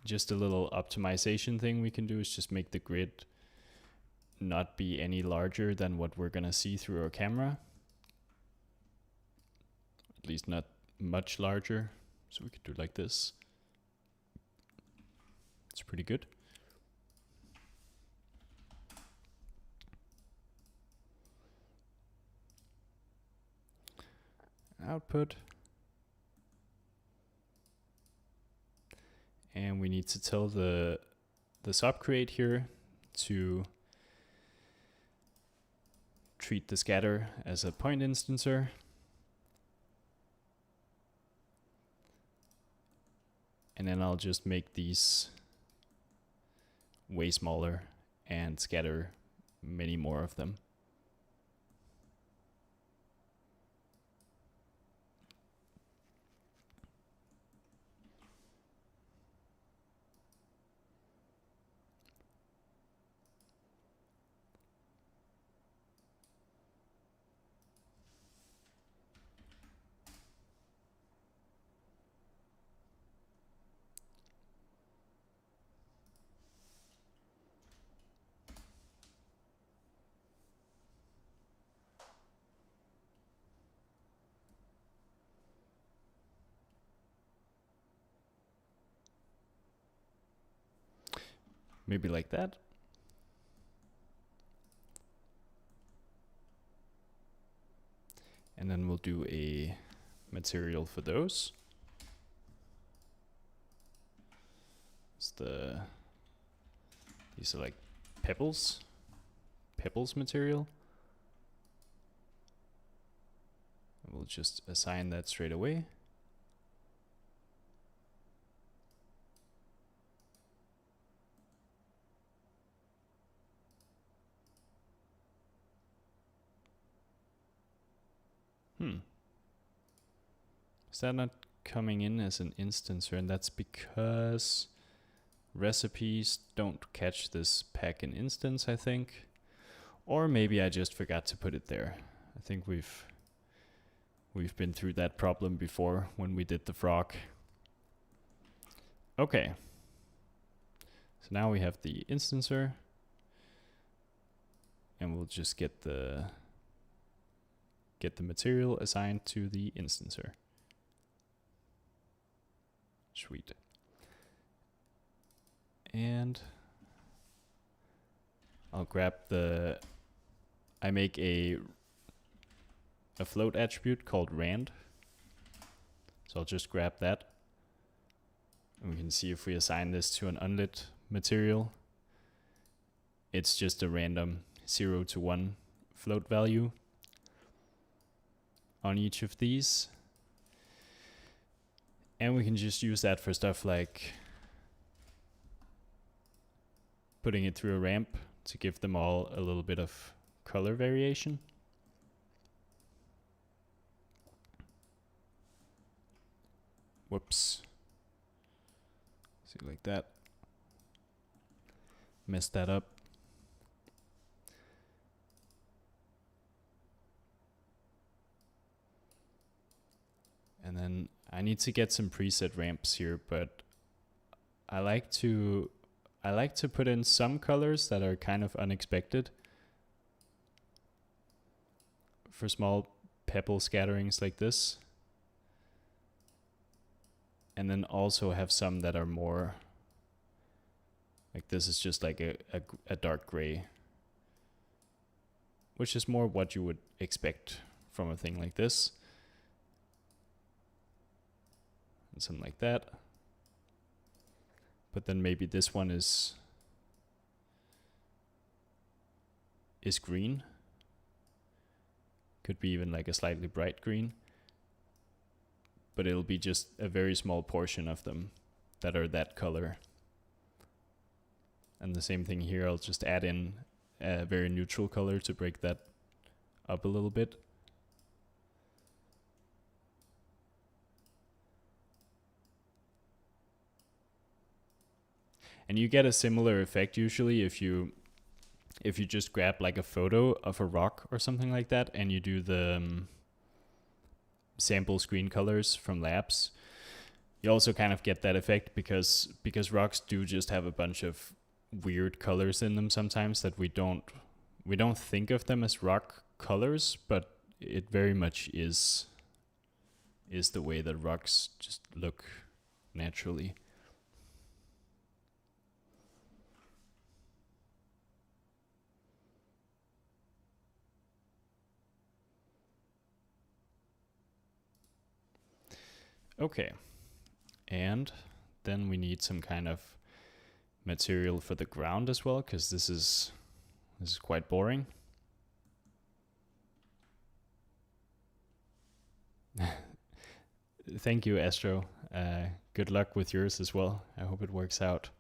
Just a little optimization thing we can do is just make the grid not be any larger than what we're gonna see through our camera. At least not much larger. So we could do like this. It's pretty good. Output. And we need to tell the subcreate here to treat the scatter as a point instancer. And then I'll just make these way smaller and scatter many more of them. Maybe like that. And then we'll do a material for those. These are like pebbles material. We'll just assign that straight away. Is that not coming in as an instancer? And that's because recipes don't catch this pack in instance, I think. Or maybe I just forgot to put it there. I think we've been through that problem before when we did the frog. Okay. So now we have the instancer. And we'll just get the material assigned to the instancer. Sweet. And I'll grab I make a float attribute called rand. So I'll just grab that. And we can see if we assign this to an unlit material, it's just a random 0 to 1 float value on each of these. And we can just use that for stuff like putting it through a ramp to give them all a little bit of color variation. Whoops. See, like that. Messed that up. And then I need to get some preset ramps here, but I like to put in some colors that are kind of unexpected for small pebble scatterings like this. And then also have some that are more, like this is just like a dark gray, which is more what you would expect from a thing like this. And something like that. But then maybe this one is green. Could be even like a slightly bright green. But it'll be just a very small portion of them that are that color. And the same thing here, I'll just add in a very neutral color to break that up a little bit. And you get a similar effect usually if you just grab like a photo of a rock or something like that and you do the sample screen colors from labs. You also kind of get that effect because rocks do just have a bunch of weird colors in them sometimes that we don't think of them as rock colors, but it very much is the way that rocks just look naturally. Okay, and then we need some kind of material for the ground as well, because this is quite boring. Thank you, Astro. Good luck with yours as well. I hope it works out,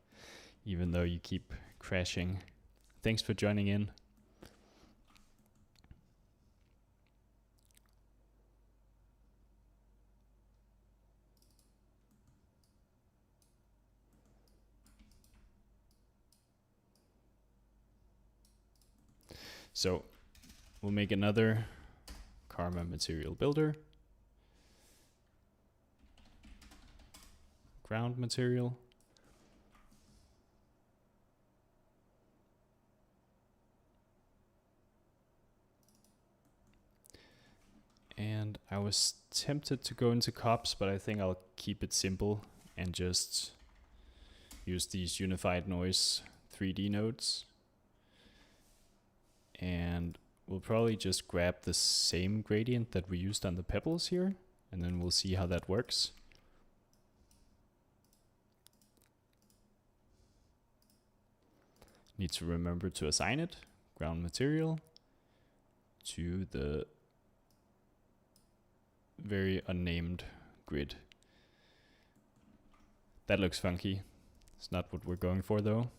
even though you keep crashing. Thanks for joining in. So we'll make another Karma material builder. Ground material. And I was tempted to go into cops, but I think I'll keep it simple and just use these unified noise 3D nodes. And we'll probably just grab the same gradient that we used on the pebbles here, and then we'll see how that works. Need to remember to assign it, ground material, to the very unnamed grid. That looks funky. It's not what we're going for though.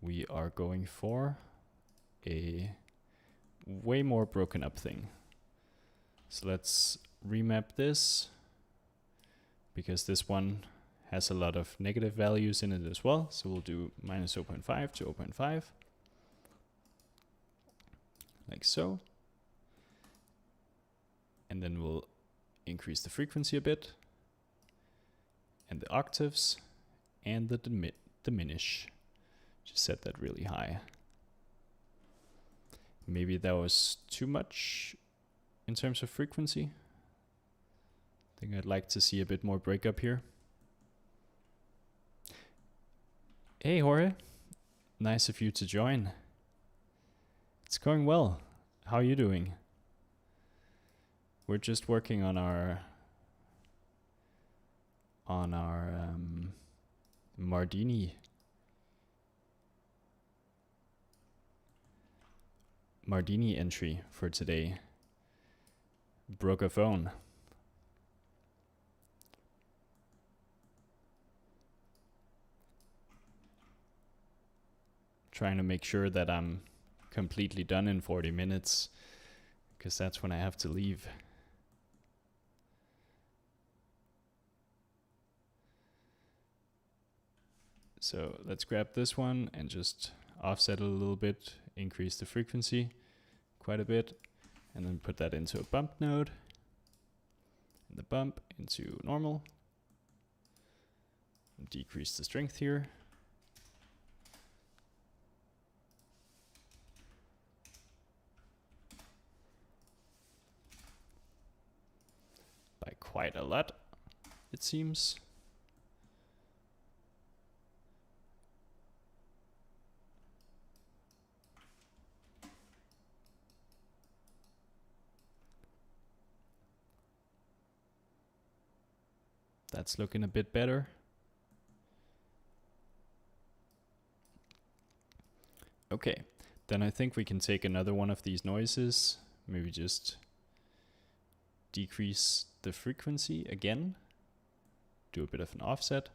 We are going for a way more broken up thing. So let's remap this, because this one has a lot of negative values in it as well. So we'll do minus 0.5 to 0.5, like so. And then we'll increase the frequency a bit, and the octaves, and the diminish. Just set that really high. Maybe that was too much in terms of frequency. I think I'd like to see a bit more breakup here. Hey Jorge, nice of you to join. It's going well. How are you doing? We're just working on our Mardini entry for today. Broke a phone. Trying to make sure that I'm completely done in 40 minutes, because that's when I have to leave. So let's grab this one and just offset it a little bit, increase the frequency quite a bit, and then put that into a bump node, and the bump into normal, and decrease the strength here. quite a lot, it seems. That's looking a bit better. Okay, then I think we can take another one of these noises, maybe just decrease the frequency again, do a bit of an offset.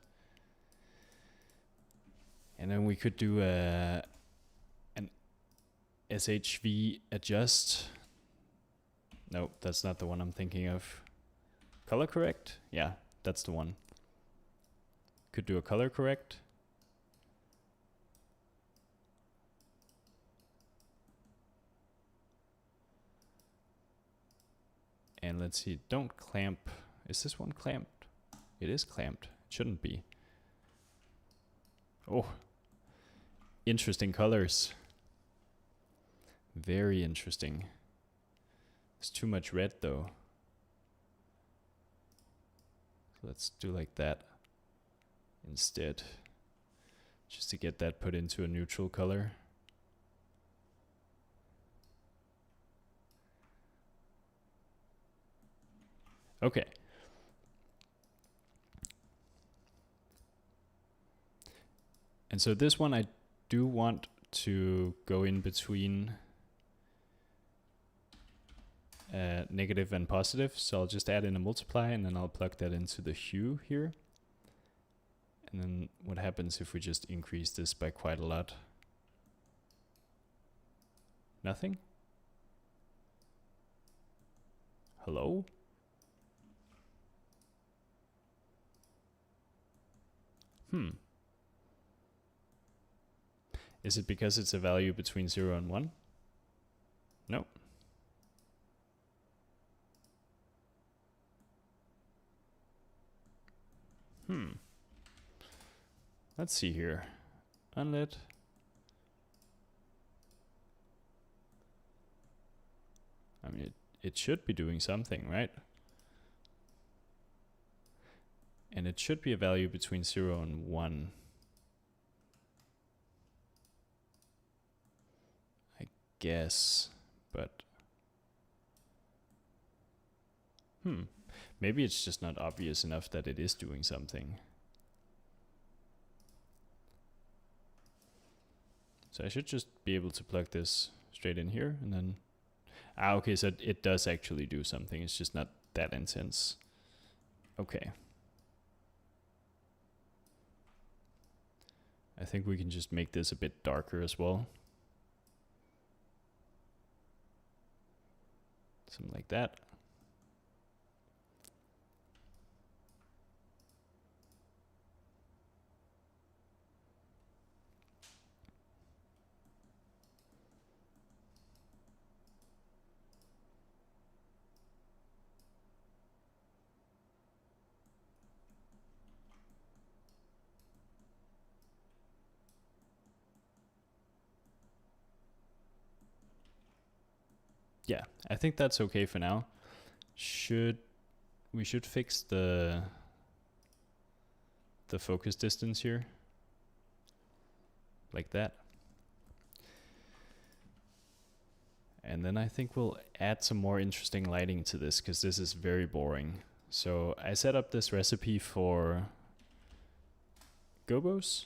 And then we could do an SHV adjust. No, that's not the one I'm thinking of. Color correct? Yeah, that's the one. Could do a color correct. And let's see, don't clamp. Is this one clamped? It is clamped. It shouldn't be. Oh, interesting colors. Very interesting. It's too much red though. So let's do like that instead, just to get that put into a neutral color. Okay. And so this one I do want to go in between negative and positive. So I'll just add in a multiply and then I'll plug that into the hue here. And then what happens if we just increase this by quite a lot? Nothing? Hello? Is it because it's a value between 0 and 1? No. Let's see here. Unlit. I mean, it should be doing something, right? And it should be a value between 0 and 1. I guess, but maybe it's just not obvious enough that it is doing something. So I should just be able to plug this straight in here and then, okay, so it does actually do something. It's just not that intense. Okay. I think we can just make this a bit darker as well. Something like that. Yeah, I think that's okay for now. We should fix the focus distance here, like that. And then I think we'll add some more interesting lighting to this, because this is very boring. So I set up this recipe for gobos.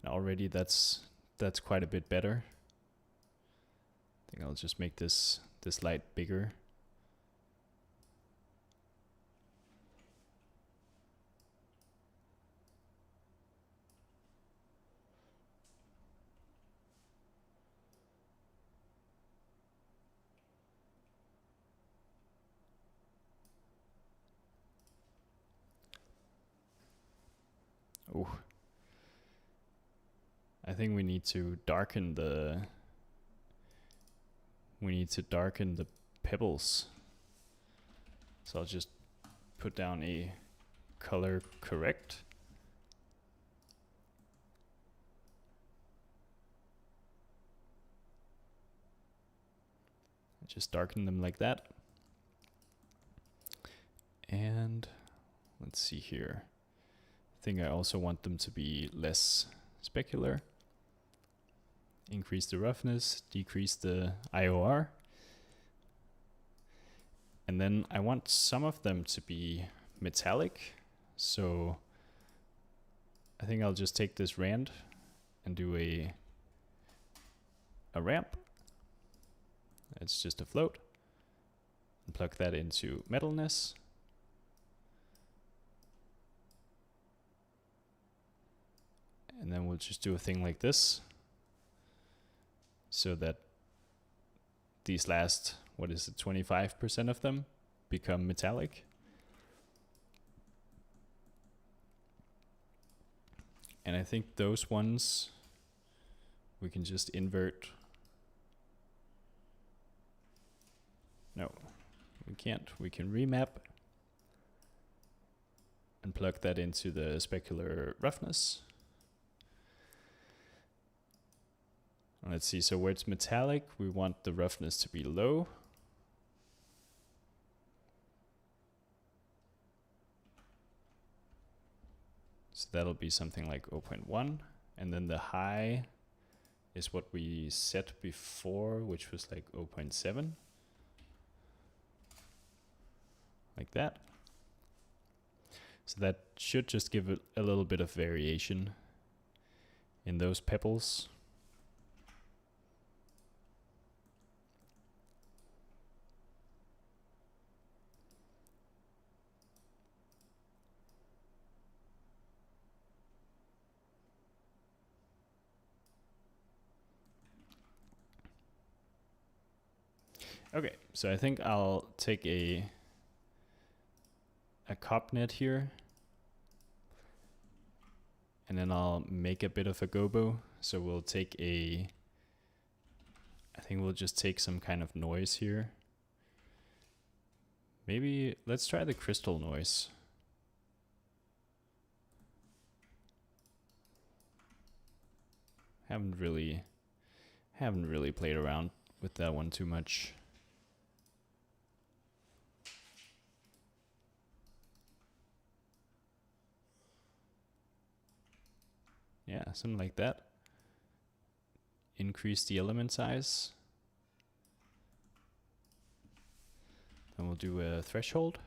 And already that's quite a bit better. I think I'll just make this light bigger. Oh, I think we need to darken the pebbles. So I'll just put down a color correct. Just darken them like that. And let's see here. I think I also want them to be less specular. Increase the roughness, decrease the IOR. And then I want some of them to be metallic. So I think I'll just take this rand and do a ramp. It's just a float. And plug that into metalness. And then we'll just do a thing like this, so that these last, 25% of them become metallic. And I think those ones we can just invert. No, we can't. We can remap and plug that into the specular roughness. Let's see, so where it's metallic, we want the roughness to be low. So that'll be something like 0.1. And then the high is what we set before, which was like 0.7. Like that. So that should just give it a little bit of variation in those pebbles. Okay, so I think I'll take a cop net here, and then I'll make a bit of a gobo. So we'll take I think we'll just take some kind of noise here. Maybe let's try the crystal noise. Haven't really played around with that one too much. Yeah, something like that. Increase the element size. Then we'll do a threshold.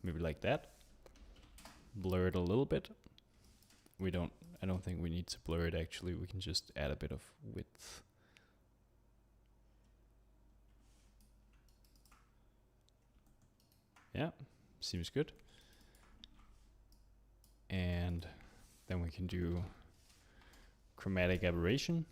Maybe like that. Blur it a little bit. I don't think we need to blur it actually. We can just add a bit of width. Yeah, seems good. And then we can do chromatic aberration.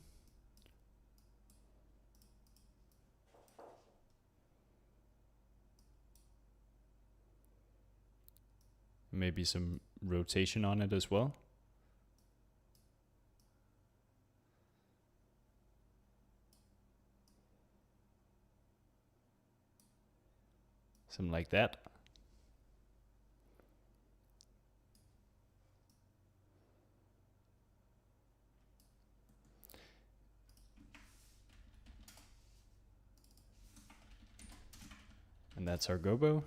Maybe some rotation on it as well. Something like that. And that's our gobo.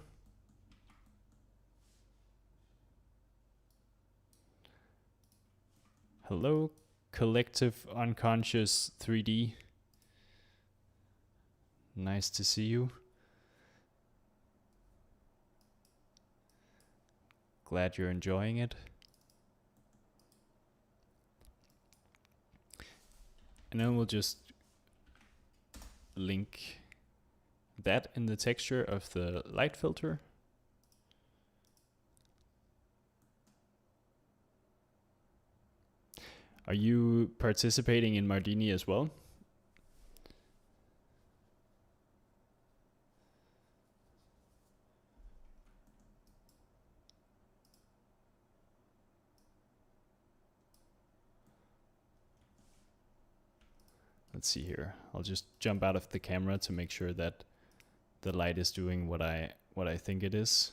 Hello, collective unconscious 3D. Nice to see you. Glad you're enjoying it. And then we'll just link that in the texture of the light filter. Are you participating in Mardini as well? Let's see here. I'll just jump out of the camera to make sure that the light is doing what I think it is.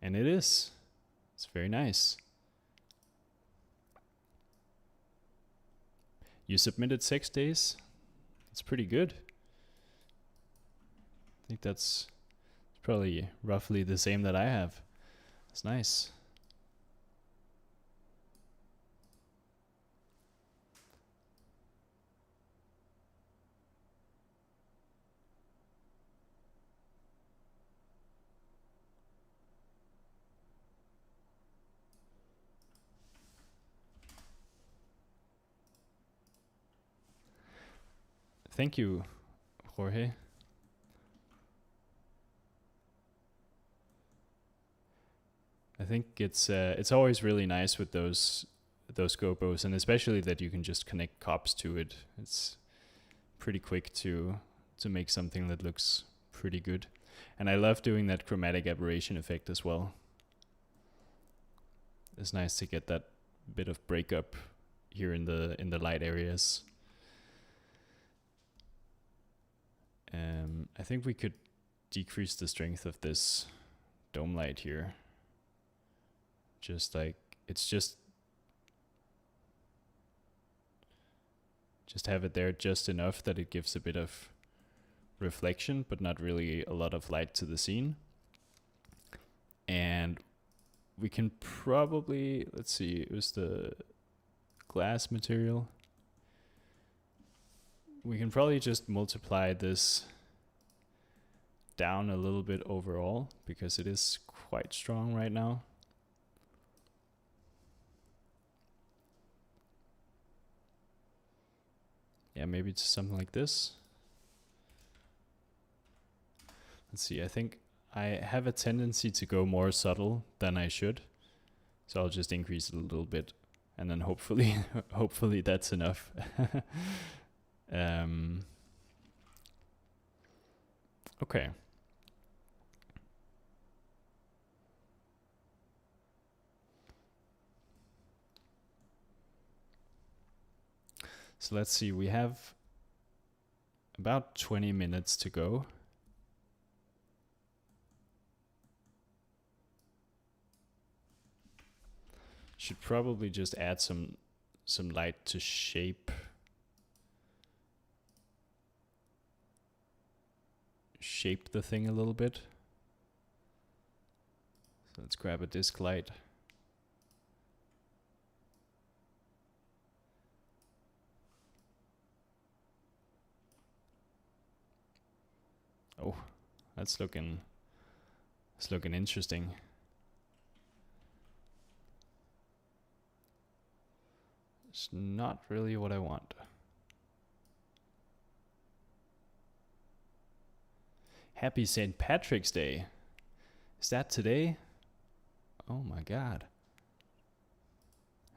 And it is. It's very nice. You submitted 6 days? It's pretty good. I think that's probably roughly the same that I have. It's nice. Thank you, Jorge. I think it's always really nice with those gopos, and especially that you can just connect cops to it. It's pretty quick to make something that looks pretty good. And I love doing that chromatic aberration effect as well. It's nice to get that bit of breakup here in the light areas. I think we could decrease the strength of this dome light here. Just like, it's just have it there just enough that it gives a bit of reflection, but not really a lot of light to the scene. And we can probably, let's see, it was the glass material. We can probably just multiply this down a little bit overall, because it is quite strong right now. Yeah, maybe it's something like this. Let's see, I think I have a tendency to go more subtle than I should. So I'll just increase it a little bit, and then hopefully hopefully that's enough. Okay. So let's see, we have about 20 minutes to go. Should probably just add some light to shape the thing a little bit. So let's grab a disc light. Oh, that's looking interesting. It's not really what I want. Happy St. Patrick's Day. Is that today? Oh my God.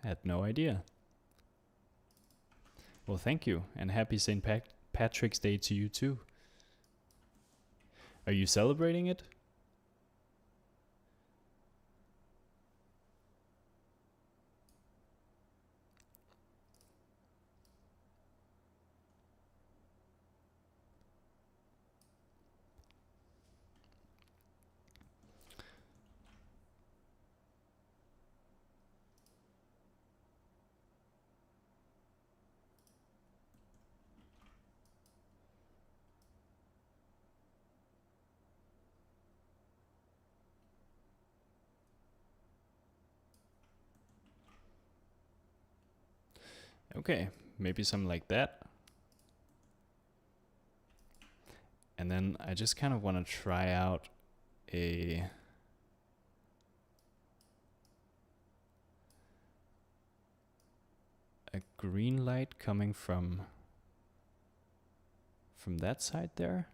I had no idea. Well, thank you, and happy St. Patrick's Day to you too. Are you celebrating it? Okay, maybe something like that. And then I just kind of want to try out a green light coming from that side there.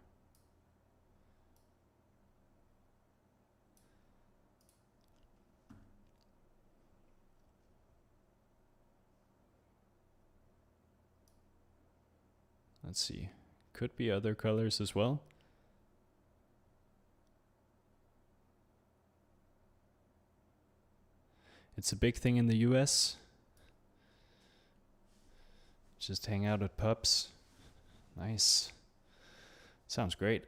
Let's see. Could be other colors as well. It's a big thing in the US. Just hang out at pubs. Nice. Sounds great.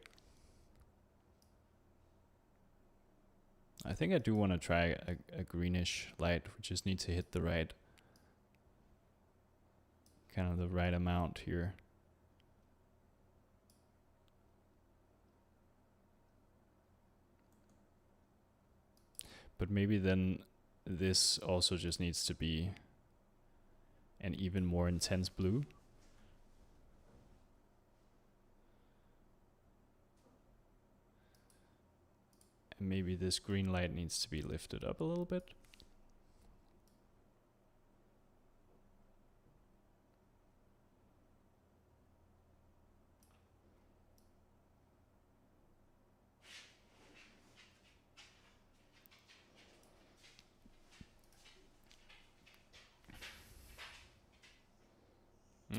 I think I do want to try a greenish light. We just need to hit the right kind of the right amount here. But maybe then this also just needs to be an even more intense blue. And maybe this green light needs to be lifted up a little bit.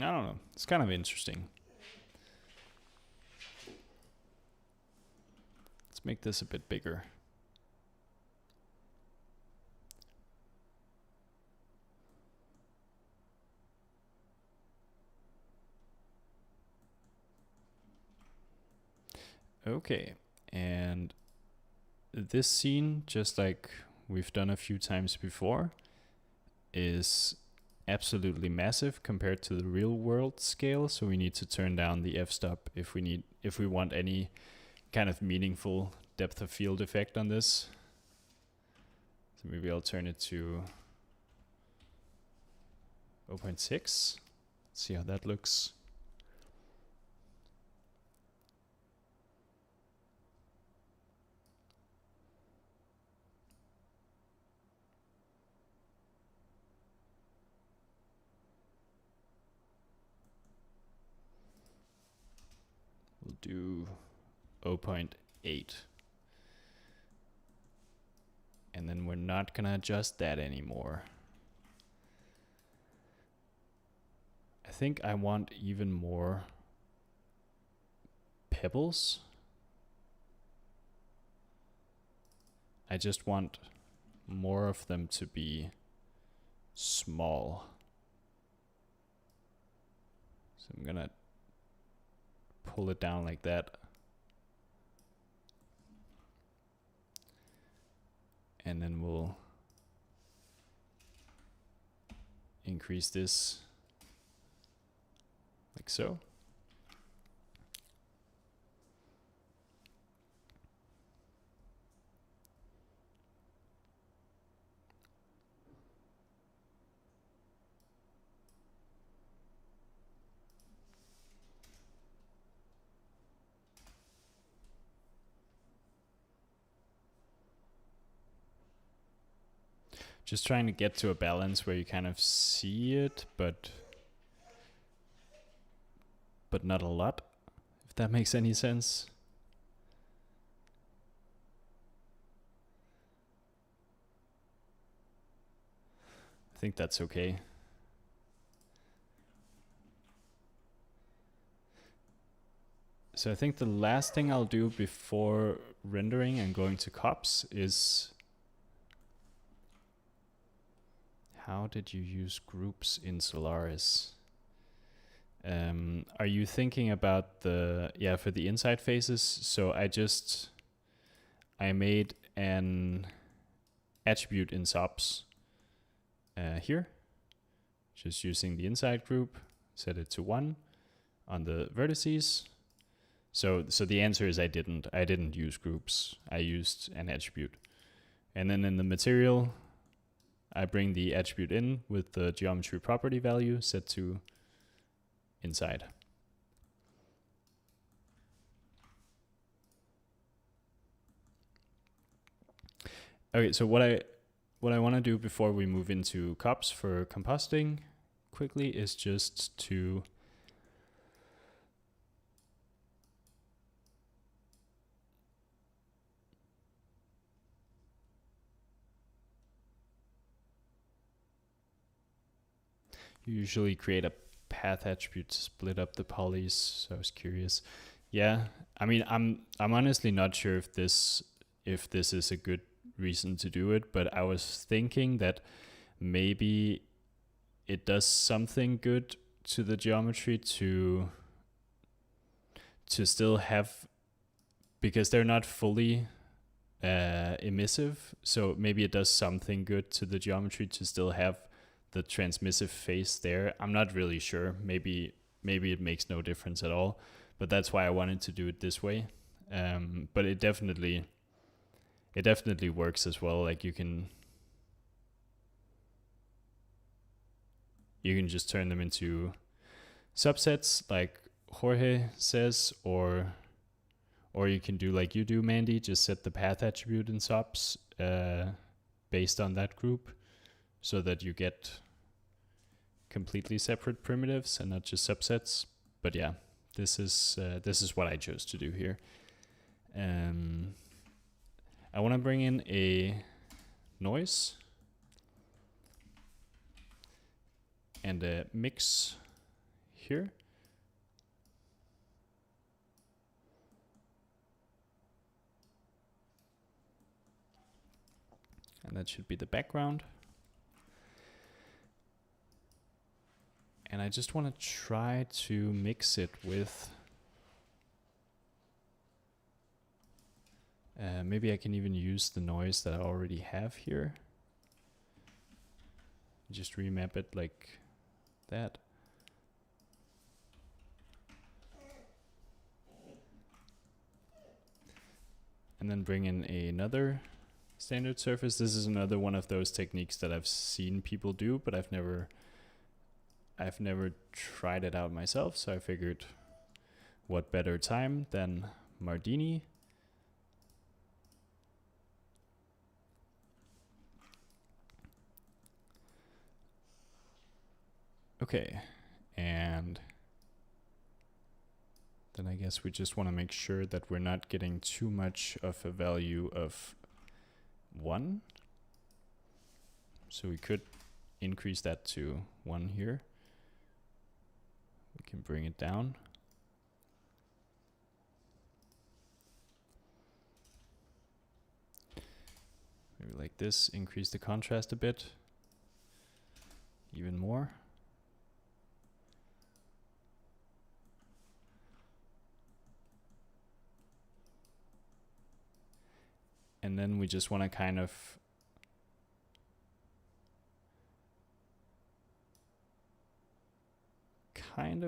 I don't know. It's kind of interesting. Let's make this a bit bigger. Okay, and this scene, just like we've done a few times before, is absolutely massive compared to the real world scale, so we need to turn down the f-stop if we want any kind of meaningful depth of field effect on this. So maybe I'll turn it to 0.6. See how that looks. We'll do 0.8. And then we're not gonna adjust that anymore. I think I want even more pebbles. I just want more of them to be small. So I'm gonna pull it down like that. And then we'll increase this like so. Just trying to get to a balance where you kind of see it, but not a lot, if that makes any sense. I think that's okay. So I think the last thing I'll do before rendering and going to cops is, how did you use groups in Solaris? Are you thinking about the, for the inside faces? So I made an attribute in SOPs here, just using the inside group, set it to 1 on the vertices. So the answer is I didn't use groups. I used an attribute. And then in the material, I bring the attribute in with the geometry property value set to inside. Okay, so what I want to do before we move into cops for compositing quickly is just to usually create a path attribute to split up the polys, so I was curious. Yeah, I mean, I'm honestly not sure if this is a good reason to do it, but I was thinking that maybe it does something good to the geometry to still have, because they're not fully emissive, so maybe it does something good to the geometry to still have the transmissive phase there. I'm not really sure. Maybe it makes no difference at all, but that's why I wanted to do it this way. But it definitely works as well. Like you can just turn them into subsets like Jorge says, or you can do like you do, Mandy, just set the path attribute in subs based on that group, so that you get completely separate primitives and not just subsets. But yeah, this is what I chose to do here. I want to bring in a noise and a mix here. And that should be the background. And I just want to try to mix it with, maybe I can even use the noise that I already have here. Just remap it like that. And then bring in another standard surface. This is another one of those techniques that I've seen people do, but I've never tried it out myself, so I figured what better time than Mardini. Okay, and then I guess we just want to make sure that we're not getting too much of a value of 1. So we could increase that to 1 here. We can bring it down. Maybe like this, increase the contrast a bit, even more. And then we just want to kind of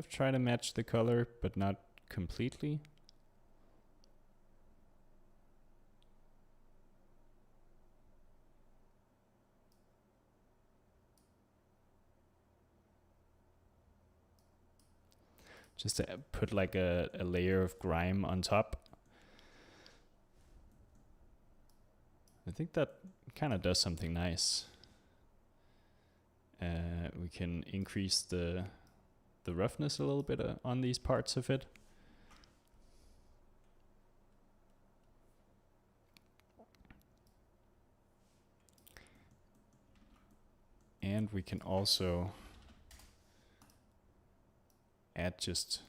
try to match the color, but not completely. Just to put like a layer of grime on top. I think that kind of does something nice. We can increase the roughness a little bit on these parts of it. And we can also add just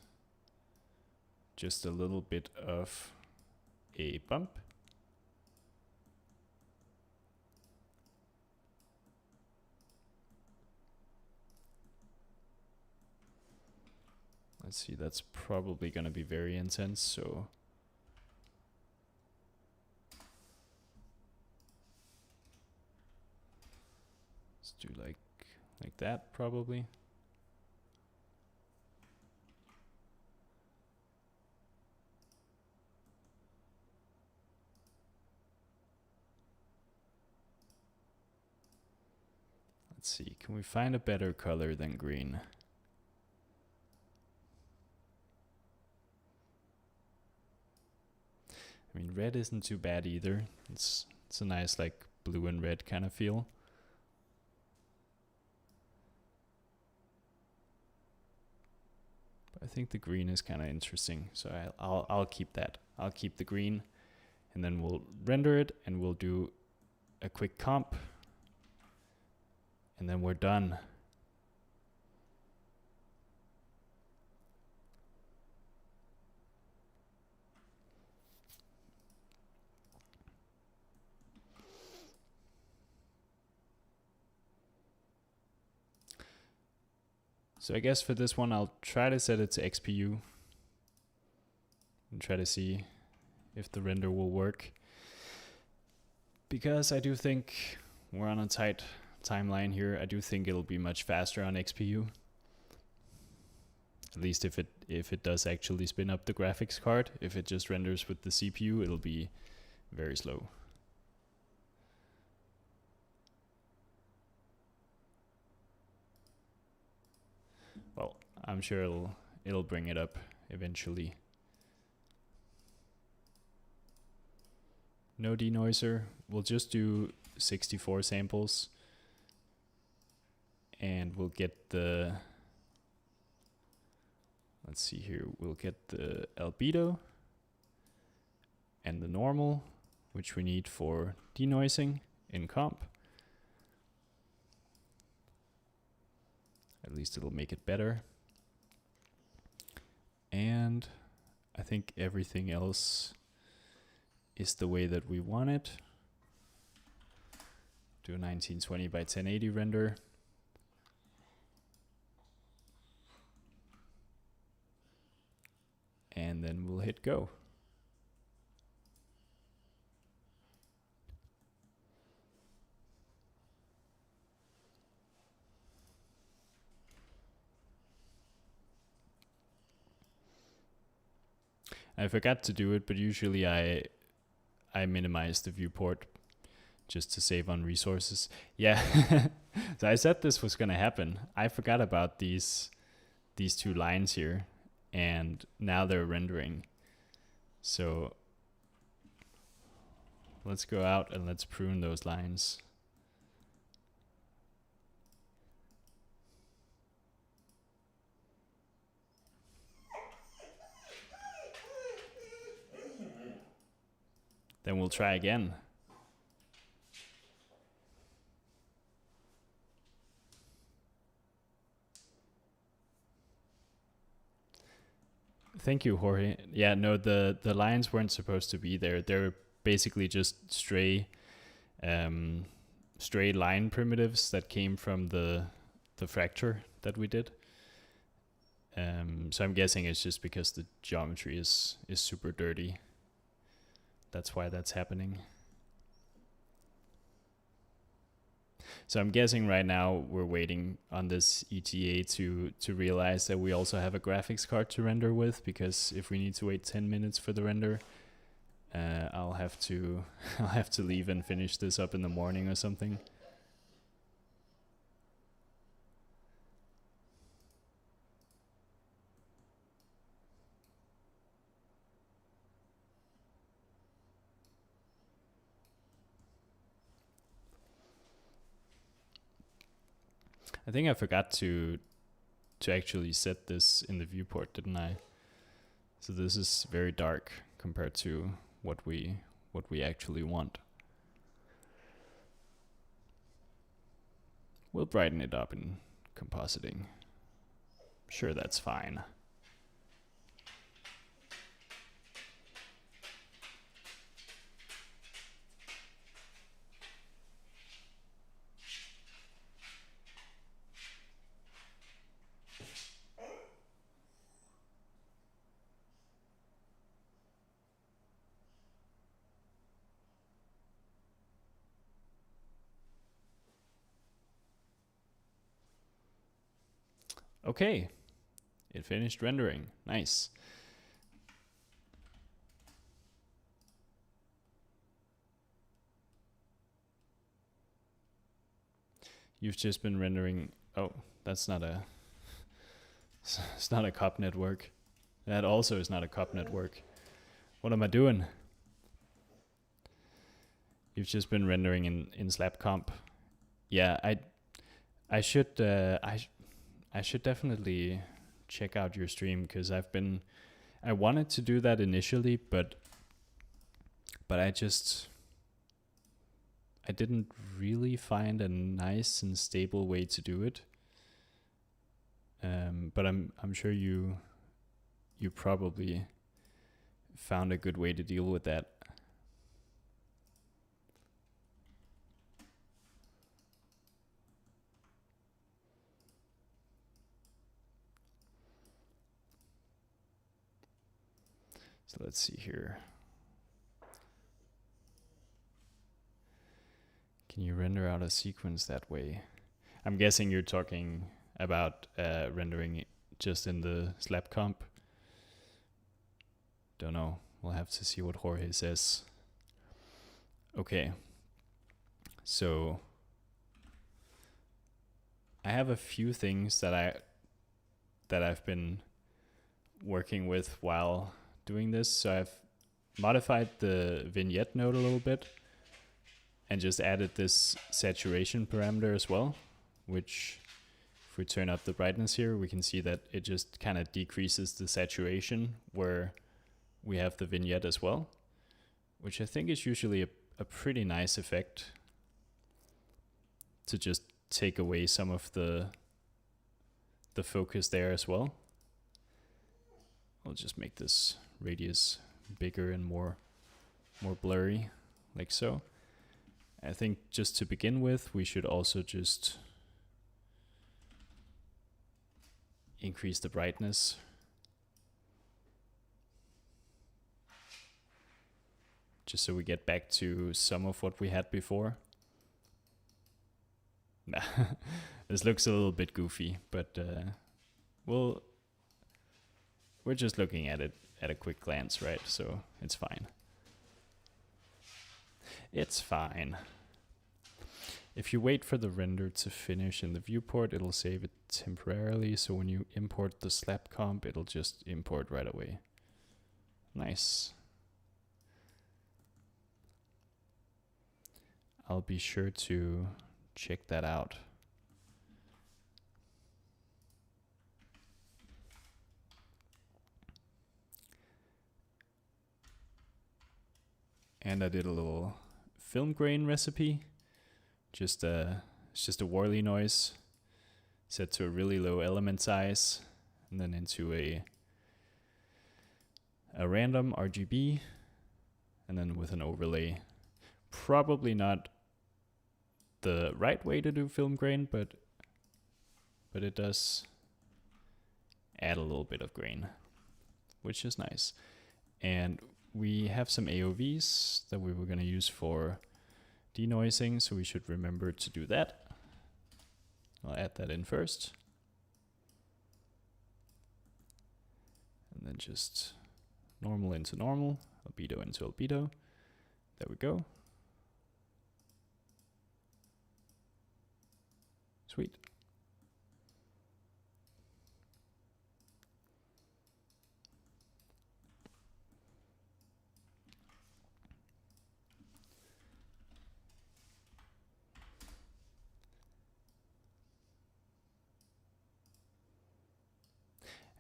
a little bit of a bump. Let's see, that's probably going to be very intense, so let's do like that probably. Let's see, can we find a better color than green? I mean, red isn't too bad either. It's a nice like blue and red kind of feel. But I think the green is kind of interesting, so I'll keep that. I'll keep the green, and then we'll render it, and we'll do a quick comp, and then we're done. So I guess for this one, I'll try to set it to XPU and try to see if the render will work. Because I do think we're on a tight timeline here. I do think it'll be much faster on XPU. At least if it does actually spin up the graphics card. If it just renders with the CPU, it'll be very slow. Well, I'm sure it'll bring it up eventually. No denoiser. We'll just do 64 samples. And we'll get the, let's see here, we'll get the albedo and the normal, which we need for denoising in comp. At least it'll make it better. And I think everything else is the way that we want it. Do a 1920 by 1080 render. And then we'll hit go. I forgot to do it, but usually I minimize the viewport just to save on resources. Yeah, so I said this was gonna happen. I forgot about these two lines here, and now they're rendering. So let's go out and let's prune those lines. Then we'll try again. Thank you, Jorge. Yeah, no, the lines weren't supposed to be there. They're basically just stray line primitives that came from the fracture that we did. So I'm guessing it's just because the geometry is super dirty. That's why that's happening. So I'm guessing right now we're waiting on this ETA to realize that we also have a graphics card to render with, because if we need to wait 10 minutes for the render, I'll have to leave and finish this up in the morning or something. I think I forgot to actually set this in the viewport, didn't I? So this is very dark compared to what we actually want. We'll brighten it up in compositing. Sure, that's fine. Okay, it finished rendering. Nice. You've just been rendering. Oh, that's not a. It's not a cup network. That also is not a cup network. What am I doing? You've just been rendering in Slap Comp. Yeah, I should definitely check out your stream, because I wanted to do that initially, but I didn't really find a nice and stable way to do it. But I'm sure you probably found a good way to deal with that. So let's see here. Can you render out a sequence that way? I'm guessing you're talking about rendering it just in the slab comp. Don't know. We'll have to see what Jorge says. Okay. So I have a few things that I've been working with while doing this. So I've modified the vignette node a little bit and just added this saturation parameter as well, which if we turn up the brightness here, we can see that it just kind of decreases the saturation where we have the vignette as well, which I think is usually a pretty nice effect to just take away some of the focus there as well. I'll just make this radius bigger and more blurry, like so. I think just to begin with, we should also just increase the brightness. Just so we get back to some of what we had before. This looks a little bit goofy, but we're just looking at it at a quick glance, right? So it's fine. It's fine. If you wait for the render to finish in the viewport, it'll save it temporarily. So when you import the slab comp, it'll just import right away. Nice. I'll be sure to check that out. And I did a little film grain recipe. It's just a Worley noise set to a really low element size, and then into a random RGB, and then with an overlay. Probably not the right way to do film grain, but it does add a little bit of grain, which is nice. And we have some AOVs that we were going to use for denoising, so we should remember to do that. I'll add that in first. And then just normal into normal, albedo into albedo. There we go. Sweet.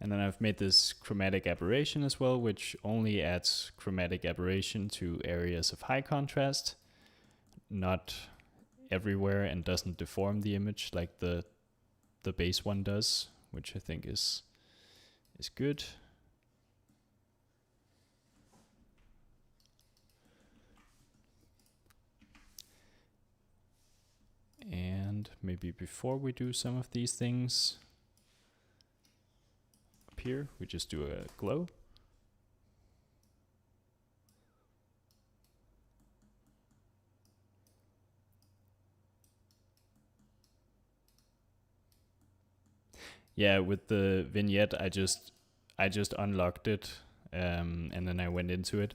And then I've made this chromatic aberration as well, which only adds chromatic aberration to areas of high contrast, not everywhere, and doesn't deform the image like the base one does, which I think is good. And maybe before we do some of these things, up here we just do a glow. Yeah, with the vignette, I just unlocked it, and then I went into it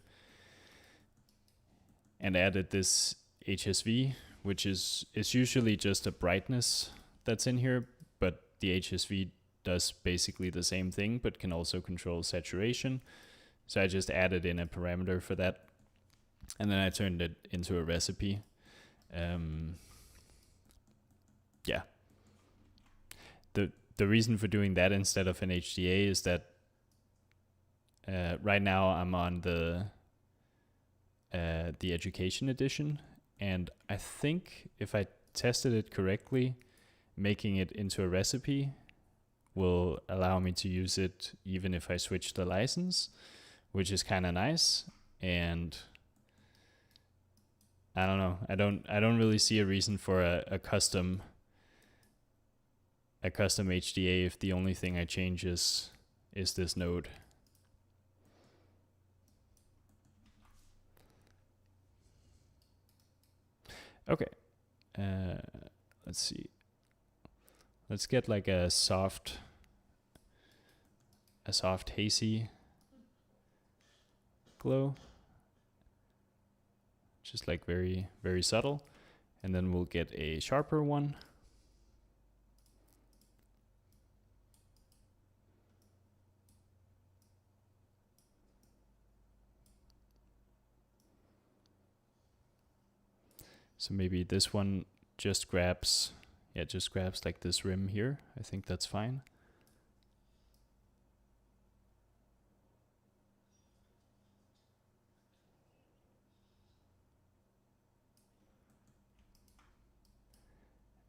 and added this HSV, which is usually just a brightness that's in here, but the HSV does basically the same thing, but can also control saturation. So I just added in a parameter for that, and then I turned it into a recipe. Yeah. The reason for doing that instead of an HDA is that right now I'm on the education edition, and I think if I tested it correctly, making it into a recipe will allow me to use it even if I switch the license, which is kind of nice. And I don't know, I don't really see a reason for a custom HDA if the only thing I change is this node. Okay, Let's see. Let's get like a soft hazy glow. Just like very, very subtle. And then we'll get a sharper one. So maybe this one just grabs, like this rim here. I think that's fine.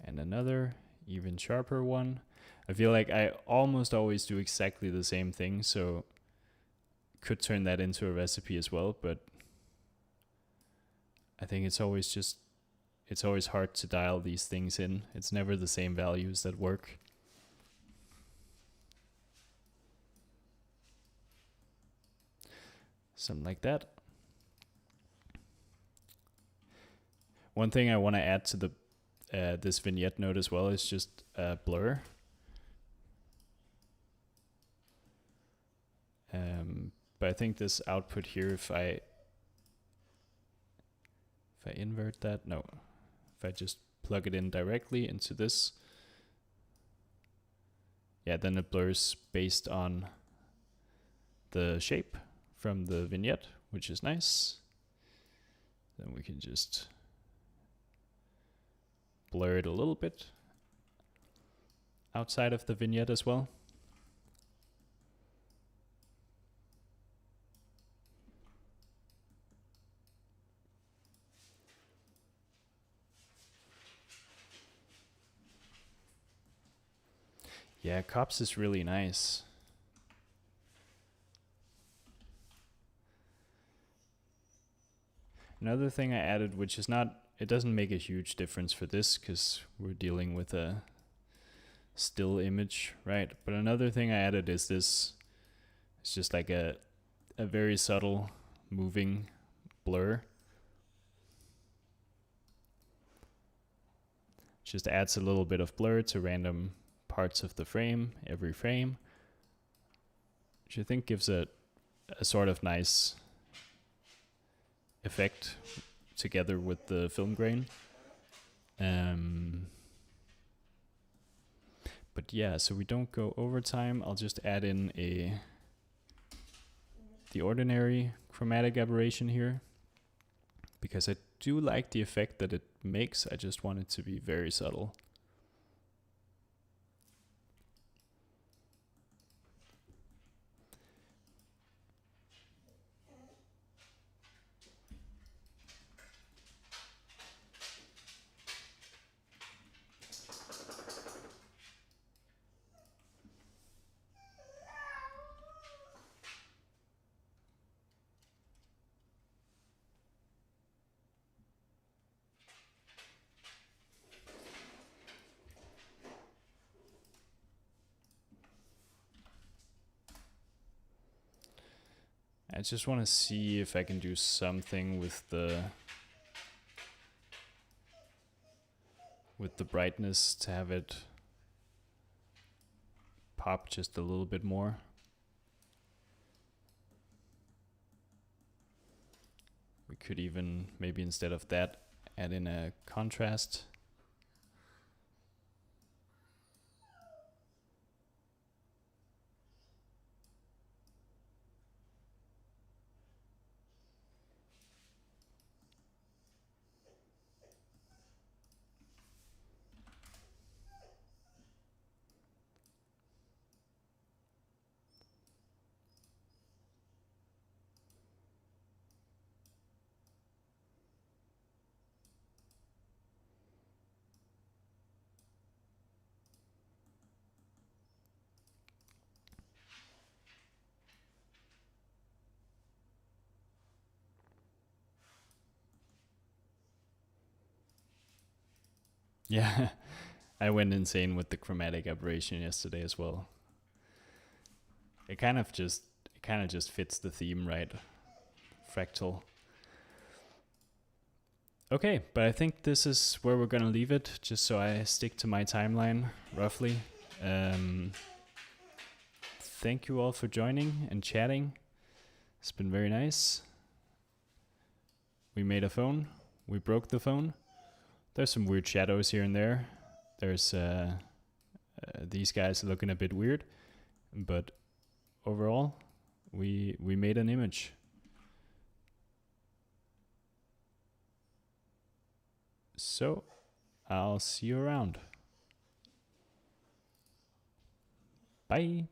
And another even sharper one. I feel like I almost always do exactly the same thing, so could turn that into a recipe as well, but I think it's always hard to dial these things in. It's never the same values that work. Something like that. One thing I want to add to the this vignette node as well is just blur. But I think this output here, if I invert that, no, if I just plug it in directly into this, yeah, then it blurs based on the shape from the vignette, which is nice. Then we can just blur it a little bit outside of the vignette as well. Yeah, Cops is really nice. Another thing I added, which is not, it doesn't make a huge difference for this because we're dealing with a still image, right? But another thing I added is this. It's just like a very subtle moving blur. Just adds a little bit of blur to random parts of the frame, every frame, which I think gives a sort of nice effect together with the film grain. But yeah, so we don't go over time. I'll just add in the ordinary chromatic aberration here, because I do like the effect that it makes. I just want it to be very subtle. I just want to see if I can do something with the brightness to have it pop just a little bit more. We could even, maybe instead of that, add in a contrast. Yeah, I went insane with the chromatic aberration yesterday as well. It kind of just fits the theme, right? Fractal. Okay, but I think this is where we're gonna leave it, just so I stick to my timeline roughly. Thank you all for joining and chatting. It's been very nice. We made a phone. We broke the phone. There's some weird shadows here and there. There's these guys looking a bit weird, but overall, we made an image. So, I'll see you around. Bye.